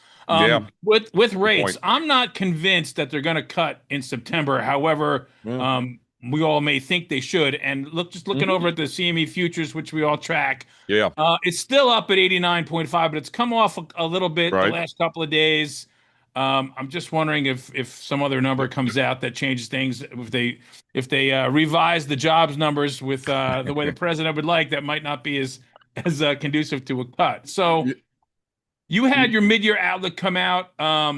With rates, I'm not convinced that they're going to cut in September. However, we all may think they should. And looking over at the CME futures, which we all track, it's still up at 89.5, but it's come off a little bit the last couple of days. I'm just wondering if some other number comes out that changes things. If they revise the jobs numbers with the way the president would like, that might not be as conducive to a cut. So you had your mid-year outlook come out a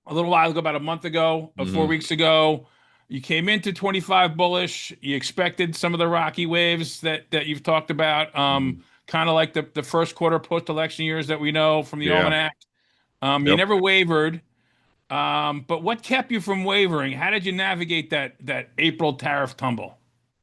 little while ago, about a month ago, 4 weeks ago. You came into 25 bullish. You expected some of the rocky waves that you've talked about, kind of like the first quarter post-election years that we know from the Almanac. You never wavered. But what kept you from wavering? How did you navigate that April tariff tumble?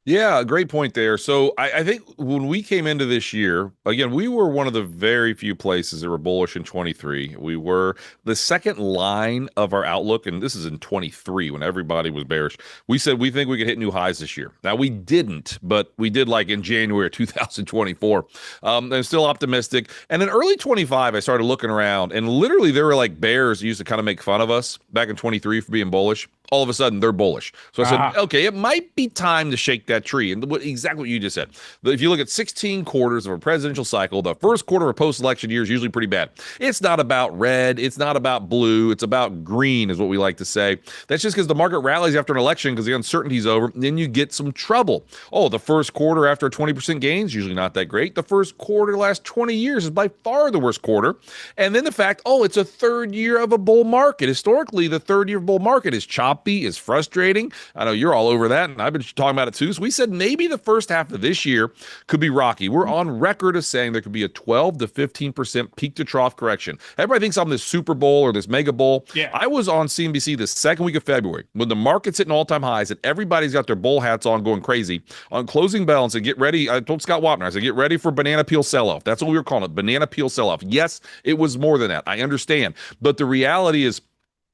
Yeah, great point there. So I think when we came into this year, again, we were one of the very few places that were bullish in 23. We were the second line of our outlook, and this is in 23 when everybody was bearish. We said we think we could hit new highs this year. Now, we didn't, but we did like in January 2024. I'm still optimistic. And in early 25, I started looking around, and literally there were like bears who used to kind of make fun of us back in 23 for being bullish. All of a sudden, they're bullish. So I said, okay, it might be time to shake that tree. And exactly what you just said. If you look at 16 quarters of a presidential cycle, the first quarter of a post-election year is usually pretty bad. It's not about red. It's not about blue. It's about green is what we like to say. That's just because the market rallies after an election because the uncertainty's over. And then you get some trouble. Oh, the first quarter after a 20% gain is usually not that great. The first quarter the last 20 years is by far the worst quarter. And then the fact, it's a third year of a bull market. Historically, the third year of bull market is choppy, is frustrating. I know you're all over that, and I've been talking about it too. So we said maybe the first half of this year could be rocky. We're on record as saying there could be a 12 to 15% peak to trough correction. Everybody thinks I'm this Super Bowl or this mega bowl. Yeah. I was on CNBC the second week of February when the market's hitting all-time highs and everybody's got their bull hats on going crazy. On closing bell and said, get ready. I told Scott Wapner, I said, get ready for banana peel sell-off. That's what we were calling it, banana peel sell-off. Yes, it was more than that. I understand. But the reality is,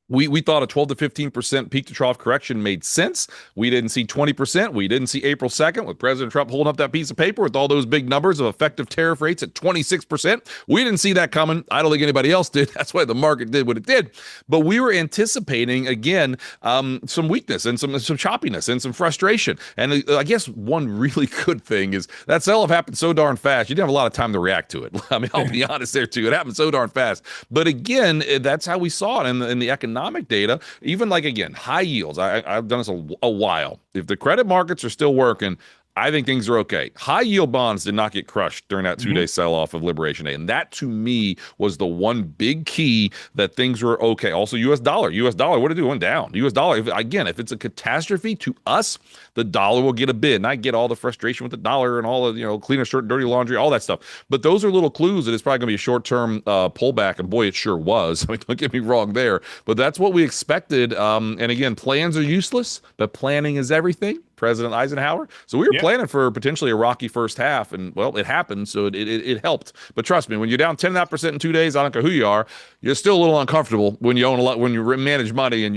we thought a 12 to 15% peak to trough correction made sense. We didn't see 20%. We didn't see April 2nd with President Trump holding up that piece of paper with all those big numbers of effective tariff rates at 26%. We didn't see that coming. I don't think anybody else did. That's why the market did what it did. But we were anticipating, again, some weakness and some choppiness and some frustration. And I guess one really good thing is that sell-off happened so darn fast. You didn't have a lot of time to react to it. I mean, I'll be honest there too. It happened so darn fast. But again, that's how we saw it in the economic data. Even like, again, high yields. I've done this a while. If the credit markets are still working, I think things are okay. High yield bonds did not get crushed during that 2-day sell-off of Liberation Day. And that, to me, was the one big key that things were okay. Also, U.S. dollar. What did it do? It went down. U.S. dollar, if it's a catastrophe to us, the dollar will get a bid. And I get all the frustration with the dollar and all of, clean a shirt, dirty laundry, all that stuff. But those are little clues that it's probably going to be a short-term pullback. And boy, it sure was. I mean, don't get me wrong there. But that's what we expected. And again, plans are useless, but planning is everything. President Eisenhower. So we were planning for potentially a rocky first half, and well, it happened, so it helped. But trust me, when you're down 10.5% in 2 days, I don't care who you are, you're still a little uncomfortable when you own a lot, when you manage money and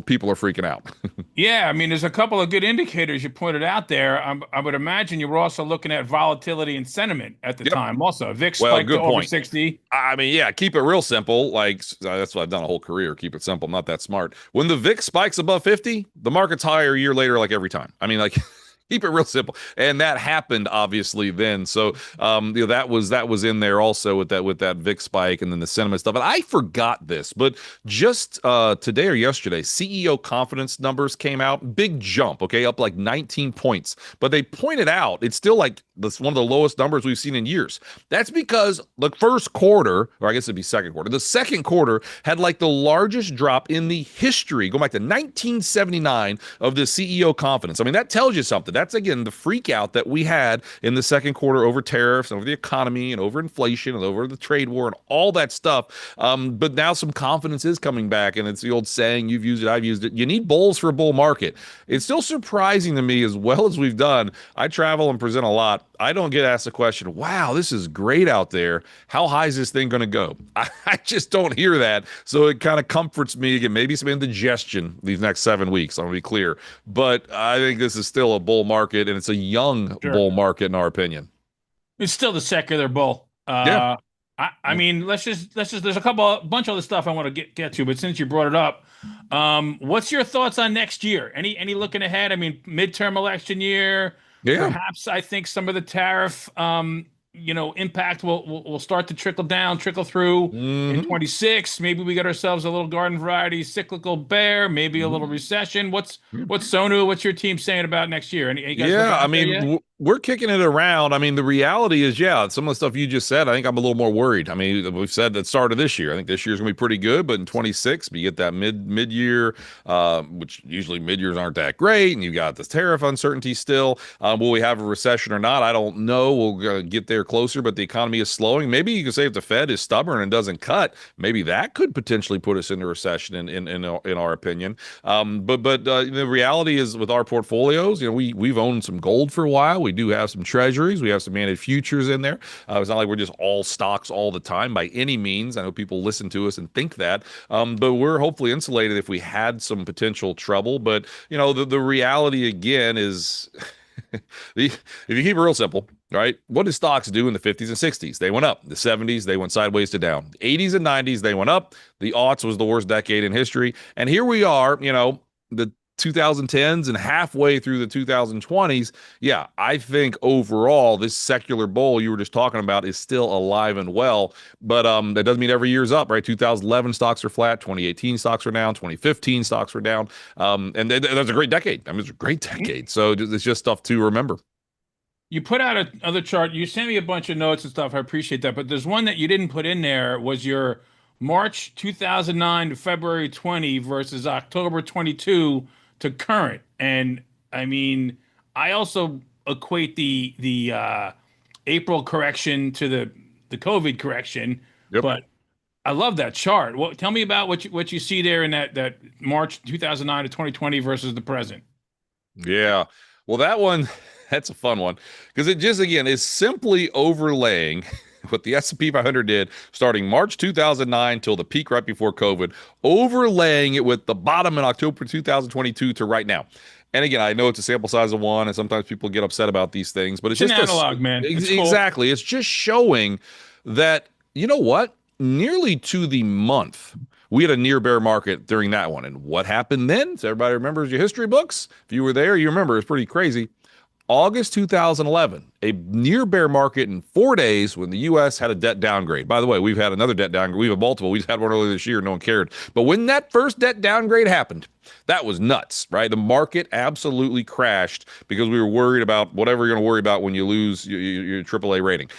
people are freaking out. Yeah, I mean, there's a couple of good indicators you pointed out there. I would imagine you were also looking at volatility and sentiment at the time. Also, VIX spiked to over 60. I mean, yeah, keep it real simple. Like that's what I've done a whole career. Keep it simple. I'm not that smart. When the VIX spikes above 50, the market's higher a year later, like every time. I mean, like Keep it real simple. And that happened obviously then. So that was in there also with that VIX spike and then the sentiment stuff. And I forgot this, but just today or yesterday, CEO confidence numbers came out. Big jump, okay, up like 19 points. But they pointed out it's still like this one of the lowest numbers we've seen in years. That's because the first quarter, or I guess it'd be second quarter, the second quarter had like the largest drop in the history, going back to 1979, of the CEO confidence. I mean, that tells you something. That's, again, the freak out that we had in the second quarter over tariffs and over the economy and over inflation and over the trade war and all that stuff. But now some confidence is coming back, and it's the old saying, you've used it, I've used it. You need bulls for a bull market. It's still surprising to me, as well as we've done. I travel and present a lot. I don't get asked the question, wow, this is great out there. How high is this thing going to go? I just don't hear that. So it kind of comforts me. Again, maybe some indigestion these next 7 weeks. I'm going to be clear. But I think this is still a bull market, and it's a young bull market in our opinion. It's still the secular bull. Yeah. I mean, let's just there's a bunch of other stuff I want to get to, but since you brought it up, what's your thoughts on next year? Any looking ahead? I mean, midterm election year. Yeah. Perhaps I think some of the tariff impact will start to trickle through in 26. Maybe we got ourselves a little garden variety cyclical bear, maybe a little recession. What's Sonu? What's your team saying about next year? Any guys I mean, we're kicking it around. I mean, the reality is, some of the stuff you just said, I think I'm a little more worried. I mean, we've said at the start of this year, I think this year's gonna be pretty good, but in 26, you get that mid-year, which usually mid-years aren't that great, and you got this tariff uncertainty still. Will we have a recession or not? I don't know. We'll get there closer, but the economy is slowing. Maybe you can say if the Fed is stubborn and doesn't cut, maybe that could potentially put us into recession in our opinion. But the reality is, with our portfolios, we've owned some gold for a while. We do have some treasuries. We have some managed futures in there. It's not like we're just all stocks all the time by any means. I know people listen to us and think that, but we're hopefully insulated if we had some potential trouble. But the reality again is, if you keep it real simple, right? What did stocks do in the 50s and 60s? They went up. The 70s, they went sideways to down. 80s and 90s, they went up. The aughts was the worst decade in history. And here we are, the 2010s and halfway through the 2020s. Yeah, I think overall this secular bull you were just talking about is still alive and well, but that doesn't mean every year's up, right? 2011 stocks are flat, 2018 stocks are down, 2015 stocks were down, and that's a great decade. I mean, it's a great decade. So it's just stuff to remember. You put out another chart. You sent me a bunch of notes and stuff. I appreciate that. But there's one that you didn't put in there, was your March 2009 to February 20 versus October 22 to current. And I mean, I also equate the April correction to the COVID correction. Yep. But I love that chart. Well, tell me about what you see there in that March 2009 to 2020 versus the present. Yeah. Well, that one, that's a fun one, because it just, again, is simply overlaying what the S&P 500 did starting March 2009 till the peak right before COVID, overlaying it with the bottom in October 2022 to right now. And again, I know it's a sample size of one, and sometimes people get upset about these things, but it's just an analog, man. Exactly. Cool. It's just showing that, you know what? Nearly to the month, we had a near bear market during that one. And what happened then? So everybody remembers your history books. If you were there, you remember. It's pretty crazy. August 2011, a near bear market in 4 days when the U.S. had a debt downgrade. By the way, we've had another debt downgrade. We have multiple. We just had one earlier this year. No one cared. But when that first debt downgrade happened, that was nuts, right? The market absolutely crashed because we were worried about whatever you're going to worry about when you lose your AAA rating.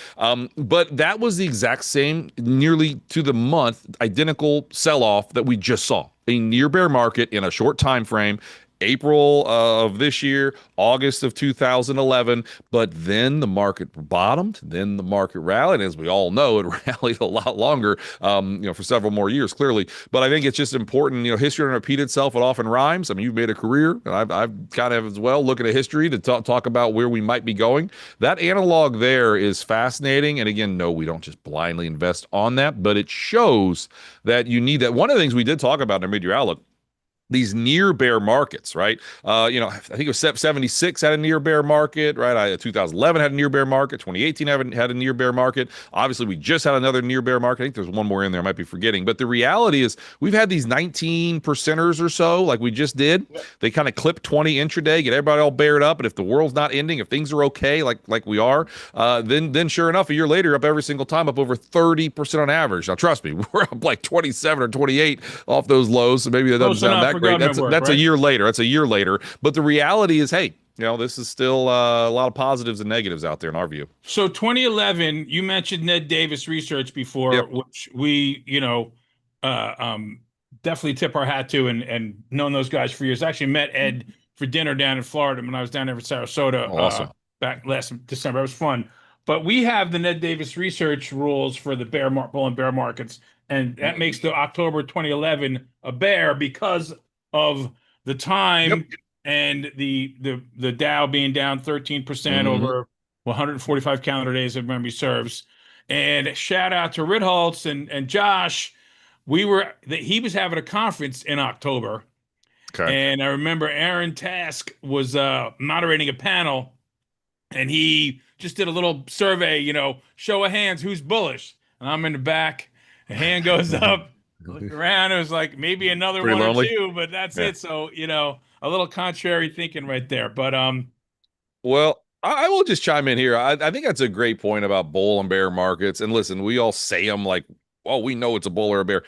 But that was the exact same, nearly to the month, identical sell-off that we just saw. A near bear market in a short time frame. April of this year, August of 2011, but then the market bottomed, then the market rallied. As we all know, it rallied a lot longer, for several more years, clearly. But I think it's just important, history doesn't repeat itself. It often rhymes. I mean, you've made a career, and I've kind of as well looking at history to talk about where we might be going. That analog there is fascinating. And again, no, we don't just blindly invest on that, but it shows that you need that. One of the things we did talk about in our mid-year outlook, these near bear markets, right? I think it was 76 had a near bear market, right? 2011 had a near bear market. 2018 had a near bear market. Obviously, we just had another near bear market. I think there's one more in there I might be forgetting. But the reality is we've had these 19 percenters or so, like we just did. They kind of clip 20 intraday, get everybody all bared up. And if the world's not ending, if things are okay, like we are, then sure enough, a year later, up every single time, up over 30% on average. Now, trust me, we're up like 27 or 28 off those lows. So maybe that doesn't sound that great. That's right? a year later. That's a year later. But the reality is, hey, this is still a lot of positives and negatives out there in our view. So 2011, you mentioned Ned Davis research before, Yep. which we, definitely tip our hat to and known those guys for years. I actually met Ed for dinner down in Florida when I was down there in Sarasota Awesome. back last December. It was fun. But we have the Ned Davis research rules for the bull and bear markets, and that makes the October 2011 a bear because of the time and the Dow being down 13% over 145 calendar days, if memory serves. And shout out to Ritholtz and Josh. He was having a conference in October. Okay. And I remember Aaron Task was moderating a panel, and he just did a little survey, show of hands, who's bullish? And I'm in the back. A hand goes up, look around. It was like maybe another Pretty one lonely. or two, but that's it. So, a little contrary thinking right there. But well, I will just chime in here. I think that's a great point about bull and bear markets. And listen, we all say them like, oh, we know it's a bull or a bear.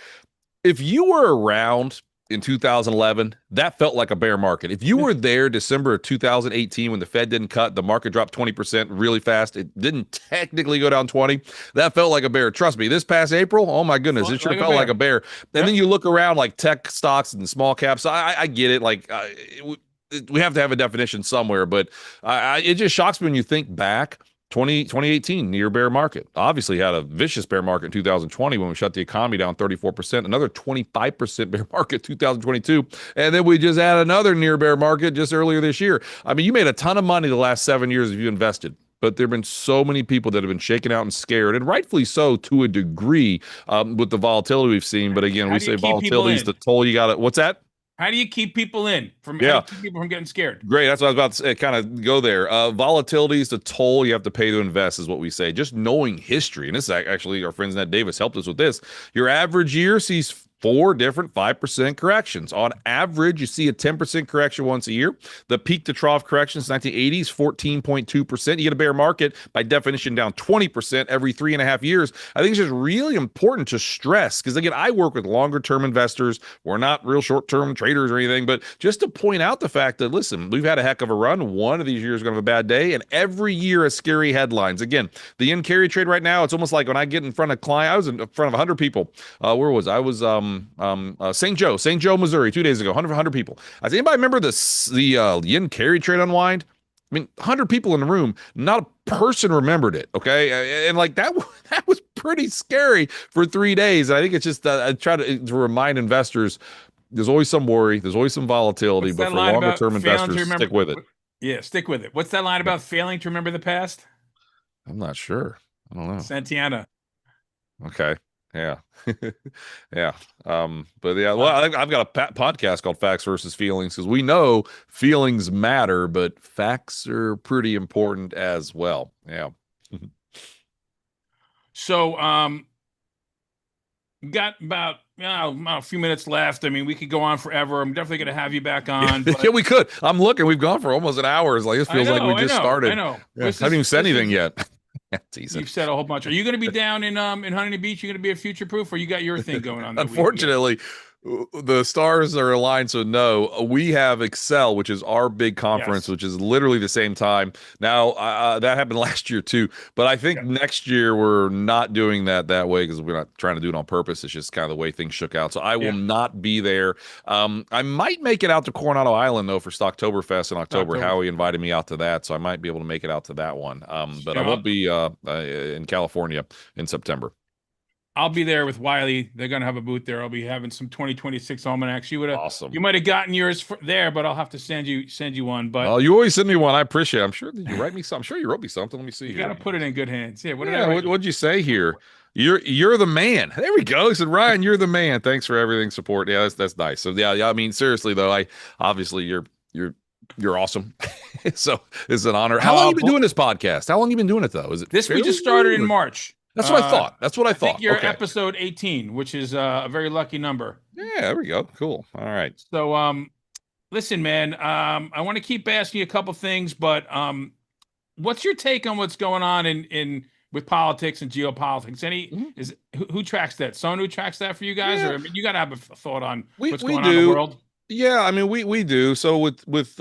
If you were around in 2011, that felt like a bear market. If you were there December of 2018 when the Fed didn't cut, the market dropped 20% really fast. It didn't technically go down 20. That felt like a bear. Trust me, this past April, oh my goodness, it sure felt like a bear. And then you look around like tech stocks and small caps. I get it. Like we have to have a definition somewhere, but it just shocks me when you think back. 2018 near bear market, obviously had a vicious bear market in 2020 when we shut the economy down 34%, another 25% bear market 2022, and then we just had another near bear market just earlier this year. I mean, you made a ton of money the last 7 years if you invested, but there have been so many people that have been shaken out and scared, and rightfully so to a degree, with the volatility we've seen. But again, we say volatility is the toll you got to, what's that? How do you keep people in how do you keep people from getting scared? Great. That's what I was about to say, kind of go there. Volatility is the toll you have to pay to invest, is what we say. Just knowing history, and this is actually our friends Ned Davis helped us with this. Your average year sees 4 different 5% corrections. On average, you see a 10% correction once a year. The peak to trough corrections, 1980s, 14.2%. You get a bear market, by definition, down 20% every 3.5 years. I think it's just really important to stress, because again, I work with longer term investors. We're not real short term traders or anything, but just to point out the fact that, listen, we've had a heck of a run. One of these years is going to have a bad day, and every year has scary headlines. Again, the yen carry trade right now, it's almost like when I get in front of client, I was in front of 100 people. Where was I? I was St. Joe, Missouri, 2 days ago, 100 people. Does anybody remember the yen carry trade unwind? I mean, 100 people in the room, not a person remembered it. Okay. And like that was pretty scary for 3 days. And I think it's just, I try to remind investors, there's always some worry, there's always some volatility, but for longer term investors, stick with it. Yeah, stick with it. What's that line about failing to remember the past? I'm not sure. I don't know. Santiana. Okay. Yeah. Yeah. But yeah, well, I've got a podcast called Facts versus Feelings, because we know feelings matter, but facts are pretty important as well. Yeah. So, got about a few minutes left. I mean, we could go on forever. I'm definitely going to have you back on. But yeah, we could. I'm looking. We've gone for almost an hour. It's like, this feels like we just started. I know. Yeah, I haven't even said anything yet. You've said a whole bunch. Are you going to be down in Huntington Beach? You're going to be a Future Proof, or you got your thing going on? Unfortunately, the stars are aligned, so no. We have Excel, which is our big conference, which is literally the same time. Now, that happened last year too, but I think next year we're not doing that way, because we're not trying to do it on purpose. It's just kind of the way things shook out. So I will not be there. I might make it out to Coronado Island though for Stocktoberfest in October. Howie invited me out to that, so I might be able to make it out to that one. But I won't be in California in September. I'll be there with Wiley. They're gonna have a booth there. I'll be having some 2026 almanacs. Awesome. You might have gotten yours there, but I'll have to send you one. But Oh, you always send me one. I appreciate it. I'm sure that you write me some. I'm sure you wrote me something. Let me see you here. got to put it in good hands. Yeah. What did I Yeah, write? what'd you say here? You're the man. There we go. He said, Ryan, you're the man. Thanks for everything, support. Yeah, that's nice. So yeah, I mean, seriously though, I obviously you're awesome. So it's an honor. How long you been doing this podcast? How long you been doing it though? Is it this? We just started in March. That's what I thought. That's what I thought. I think you're okay. episode 18, which is a very lucky number. Yeah, there we go. Cool. All right. So listen, man, I want to keep asking you a couple things, but what's your take on what's going on in with politics and geopolitics? Who tracks that? Sonu tracks that for you guys, Yeah. or I mean, you got to have a thought on what's we going do. on in the world. Yeah, I mean, we do. So with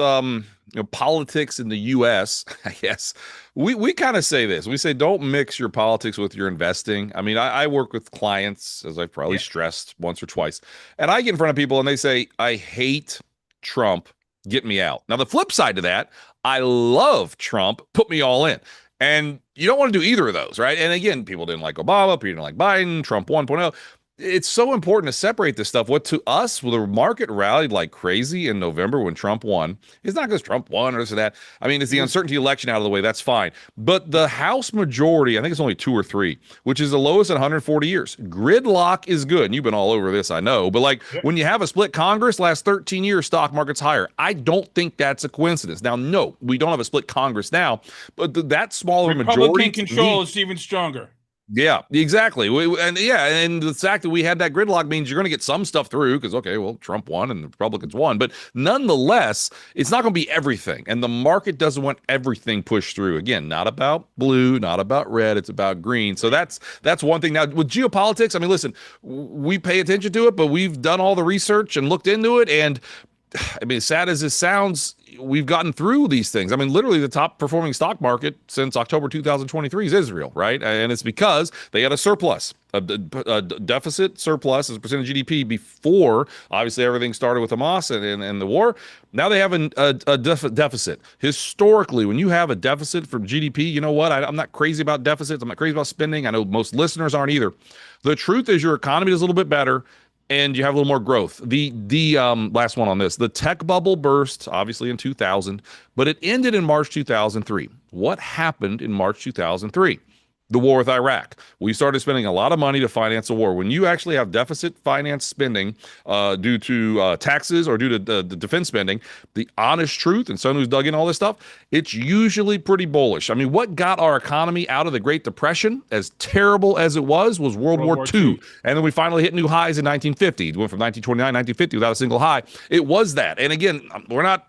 politics in the U.S., I guess we kind of say this. We say don't mix your politics with your investing. I mean, I work with clients, as I've probably stressed once or twice, and I get in front of people and they say, I hate Trump, get me out. Now, the flip side to that, I love Trump, put me all in. And you don't want to do either of those, right? And again, people didn't like Obama, people didn't like Biden, Trump 1.0. It's so important to separate this stuff. What to us, well, the market rallied like crazy in November when Trump won. It's not because Trump won or this or that. I mean, it's the uncertainty election out of the way. That's fine. But the House majority, I think it's only 2 or 3, which is the lowest in 140 years. Gridlock is good. And you've been all over this, I know. But like when you have a split Congress, last 13 years, stock market's higher. I don't think that's a coincidence. Now, no, we don't have a split Congress now, but that smaller majority. Republican control is even stronger. Yeah, exactly. And the fact that we had that gridlock means you're going to get some stuff through because, okay, well, Trump won and the Republicans won. But nonetheless, it's not going to be everything. And the market doesn't want everything pushed through. Again, not about blue, not about red. It's about green. So that's one thing. Now, with geopolitics, I mean, listen, we pay attention to it, but we've done all the research and looked into it. And I mean, as sad as this sounds, we've gotten through these things. I mean, literally the top performing stock market since October 2023 is Israel, right? And it's because they had a surplus, a deficit surplus as a percentage of GDP before, obviously, everything started with Hamas and the war. Now they have a deficit. Historically, when you have a deficit from GDP, you know what? I'm not crazy about deficits. I'm not crazy about spending. I know most listeners aren't either. The truth is your economy is a little bit better and you have a little more growth. The last one on this, the tech bubble burst obviously in 2000, but it ended in March 2003. What happened in March 2003? The war with Iraq. We started spending a lot of money to finance a war. When you actually have deficit finance spending due to taxes or due to the defense spending, the honest truth, and someone who's dug in all this stuff, it's usually pretty bullish. I mean, what got our economy out of the Great Depression, as terrible as it was World War II. And then we finally hit new highs in 1950. It went from 1929 to 1950 without a single high. It was that. And again, we're not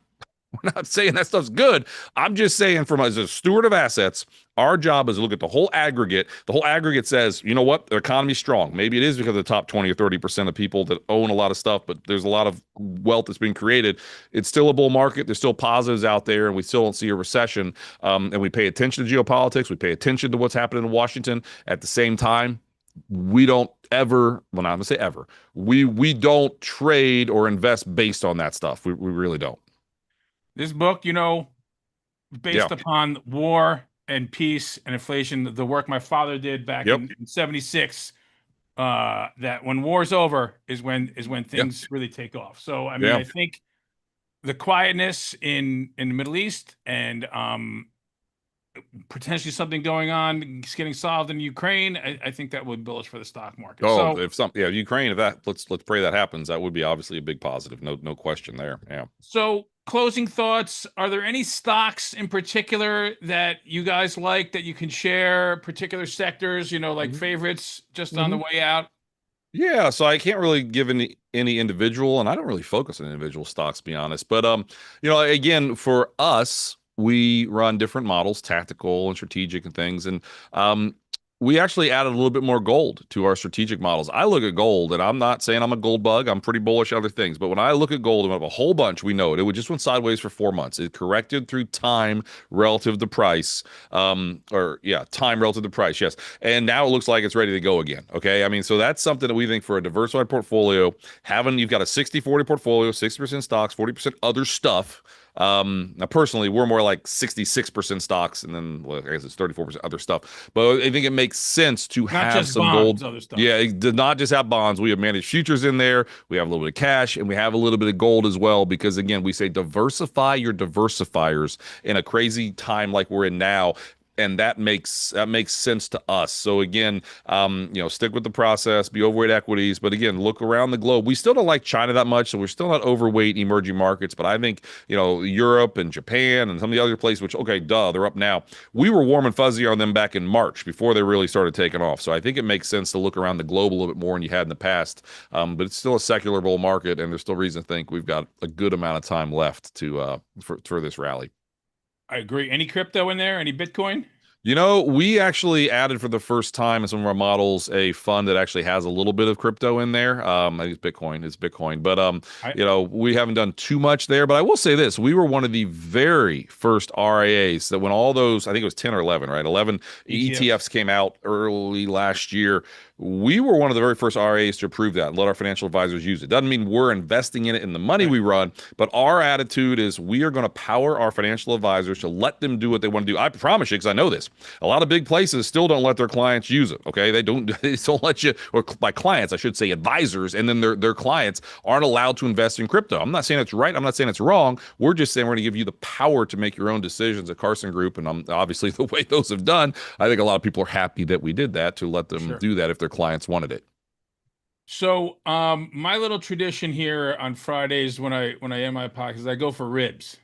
saying that stuff's good. I'm just saying from as a steward of assets, our job is to look at the whole aggregate. The whole aggregate says, you know what? The economy's strong. Maybe it is because of the top 20 or 30% of people that own a lot of stuff, but there's a lot of wealth that's being created. It's still a bull market. There's still positives out there, and we still don't see a recession. And we pay attention to geopolitics. We pay attention to what's happening in Washington. At the same time, we don't ever, well, not going to say ever, we don't trade or invest based on that stuff. We really don't. This book, based upon war and peace and inflation, the work my father did back in 76, that when war's over is when things really take off. So, I mean, I think the quietness in the Middle East and potentially something going on, getting solved in Ukraine, I think that would be bullish for the stock market. Oh, so, if something, Ukraine, if that, let's pray that happens. That would be obviously a big positive. No question there. Yeah. So, closing thoughts. Are there any stocks in particular that you guys like that you can share? Particular sectors, like favorites, just on the way out? Yeah, so I can't really give any individual, and I don't really focus on individual stocks, to be honest. But again, for us, we run different models, tactical and strategic and things. And we actually added a little bit more gold to our strategic models. I look at gold, and I'm not saying I'm a gold bug. I'm pretty bullish on other things. But when I look at gold, and we have a whole bunch, we know it. It just went sideways for 4 months. It corrected through time relative to price. Time relative to price, yes. And now it looks like it's ready to go again. Okay. I mean, so that's something that we think for a diversified portfolio, you've got a 60-40 portfolio, 60% stocks, 40% other stuff. Now, personally, we're more like 66% stocks, and then well, I guess it's 34% other stuff. But I think it makes sense to Not have just some bonds, gold. other stuff. Yeah, it did not just have bonds. We have managed futures in there. We have a little bit of cash, and we have a little bit of gold as well. Because again, we say diversify your diversifiers in a crazy time like we're in now. And that makes sense to us. So again, stick with the process, be overweight equities, but again, look around the globe. We still don't like China that much, so we're still not overweight emerging markets. But I think Europe and Japan and some of the other places, which they're up now. We were warm and fuzzy on them back in March before they really started taking off. So I think it makes sense to look around the globe a little bit more than you had in the past. But it's still a secular bull market, and there's still reason to think we've got a good amount of time left to for this rally. I agree. Any crypto in there? Any Bitcoin? We actually added for the first time in some of our models a fund that actually has a little bit of crypto in there. I think it's Bitcoin. But we haven't done too much there. But I will say this: we were one of the very first RIAs that when all those, I think it was 10 or 11, right? 11 ETFs came out early last year. We were one of the very first RIAs to approve that and let our financial advisors use it. Doesn't mean we're investing in it in the money we run, but our attitude is we are going to power our financial advisors to let them do what they want to do. I promise you, because I know this. A lot of big places still don't let their clients use it. Okay, they don't let you, or by clients, I should say advisors, and then their clients aren't allowed to invest in crypto. I'm not saying it's right. I'm not saying it's wrong. We're just saying we're going to give you the power to make your own decisions at Carson Group, and obviously the way those have done, I think a lot of people are happy that we did that to let them do that if their clients wanted it. So my little tradition here on Fridays when I end my podcast, I go for ribs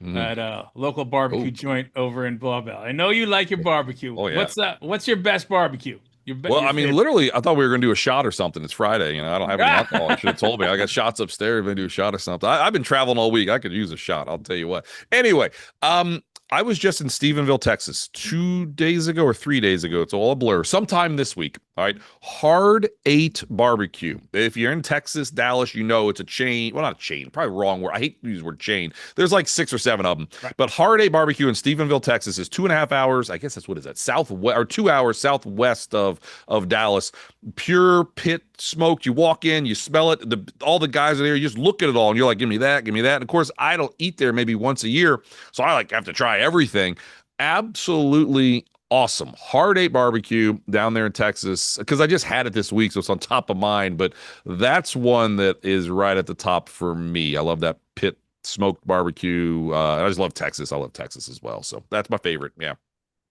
at a local barbecue joint over in Blauville. I know you like your barbecue. Oh, yeah. What's your best barbecue? Literally, I thought we were going to do a shot or something. It's Friday. I don't have any alcohol. You should have told me. I got shots upstairs. We're going to do a shot or something. I've been traveling all week. I could use a shot. I'll tell you what. Anyway, I was just in Stephenville, Texas 2 days ago or 3 days ago. It's all a blur. Sometime this week. All right. Hard 8 Barbecue. If you're in Texas, Dallas, it's a chain. Well, not a chain. Probably wrong word. I hate to use the word chain. There's like 6 or 7 of them. Right. But Hard 8 Barbecue in Stephenville, Texas is 2.5 hours. I guess that's what is that? Southwest or 2 hours southwest of Dallas. Pure pit smoke. You walk in, you smell it. All the guys are there. You just look at it all and you're like, give me that, give me that. And of course, I don't eat there maybe once a year. So I have to try everything. Absolutely awesome. Hard 8 Barbecue down there in Texas, because I just had it this week, so it's on top of mind. But that's one that is right at the top for me. I love that pit smoked barbecue. I just love Texas. I love Texas as well. So that's my favorite. Yeah.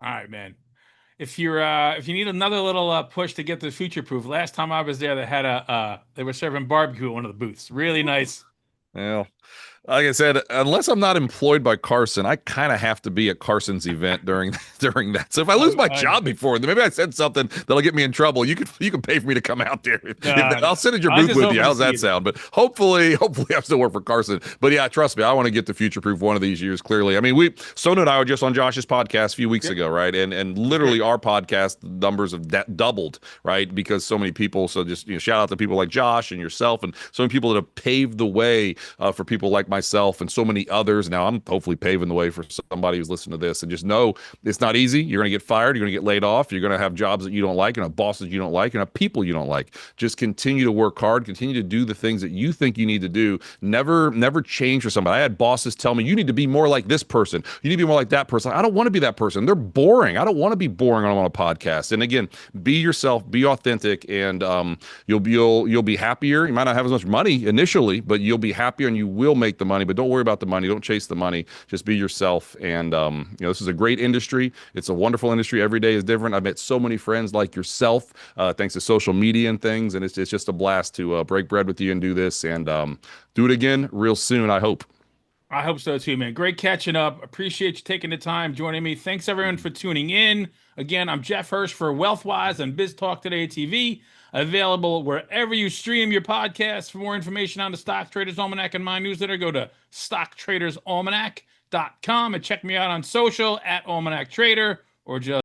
All right, man. If you need another little push to get the future proof, last time I was there, they were serving barbecue at one of the booths. Really nice. Well, like I said, unless I'm not employed by Carson, I kind of have to be at Carson's event during that. So if I lose my job before, then maybe I said something that'll get me in trouble. You can pay for me to come out there. I'll sit at your booth with you. How's that sound? But hopefully I still work for Carson. But yeah, trust me, I want to get the future proof one of these years. Clearly, I mean, Sona and I were just on Josh's podcast a few weeks ago, right? And literally our podcast numbers have doubled, right? Because so many people. So just shout out to people like Josh and yourself, and so many people that have paved the way for people like myself and so many others. Now I'm hopefully paving the way for somebody who's listening to this, and just know it's not easy. You're going to get fired. You're going to get laid off. You're going to have jobs that you don't like and have bosses you don't like and have people you don't like. Just continue to work hard. Continue to do the things that you think you need to do. Never change for somebody. I had bosses tell me, you need to be more like this person. You need to be more like that person. I don't want to be that person. They're boring. I don't want to be boring on a podcast. And again, be yourself, be authentic, and you'll be happier. You might not have as much money initially, but you'll be happier and you will make the money. But don't worry about the money. Don't chase the money. Just be yourself. And this is a great industry. It's a wonderful industry. Every day is different. I've met so many friends like yourself, thanks to social media and things. And it's just a blast to break bread with you and do this, and do it again real soon, I hope. I hope so too, man. Great catching up. Appreciate you taking the time joining me. Thanks everyone for tuning in. Again, I'm Jeff Hirsch for WealthWise and Biz Talk Today TV. Available wherever you stream your podcasts. For more information on the Stock Traders Almanac and my newsletter, go to stocktradersalmanac.com and check me out on social @Almanac Trader, or just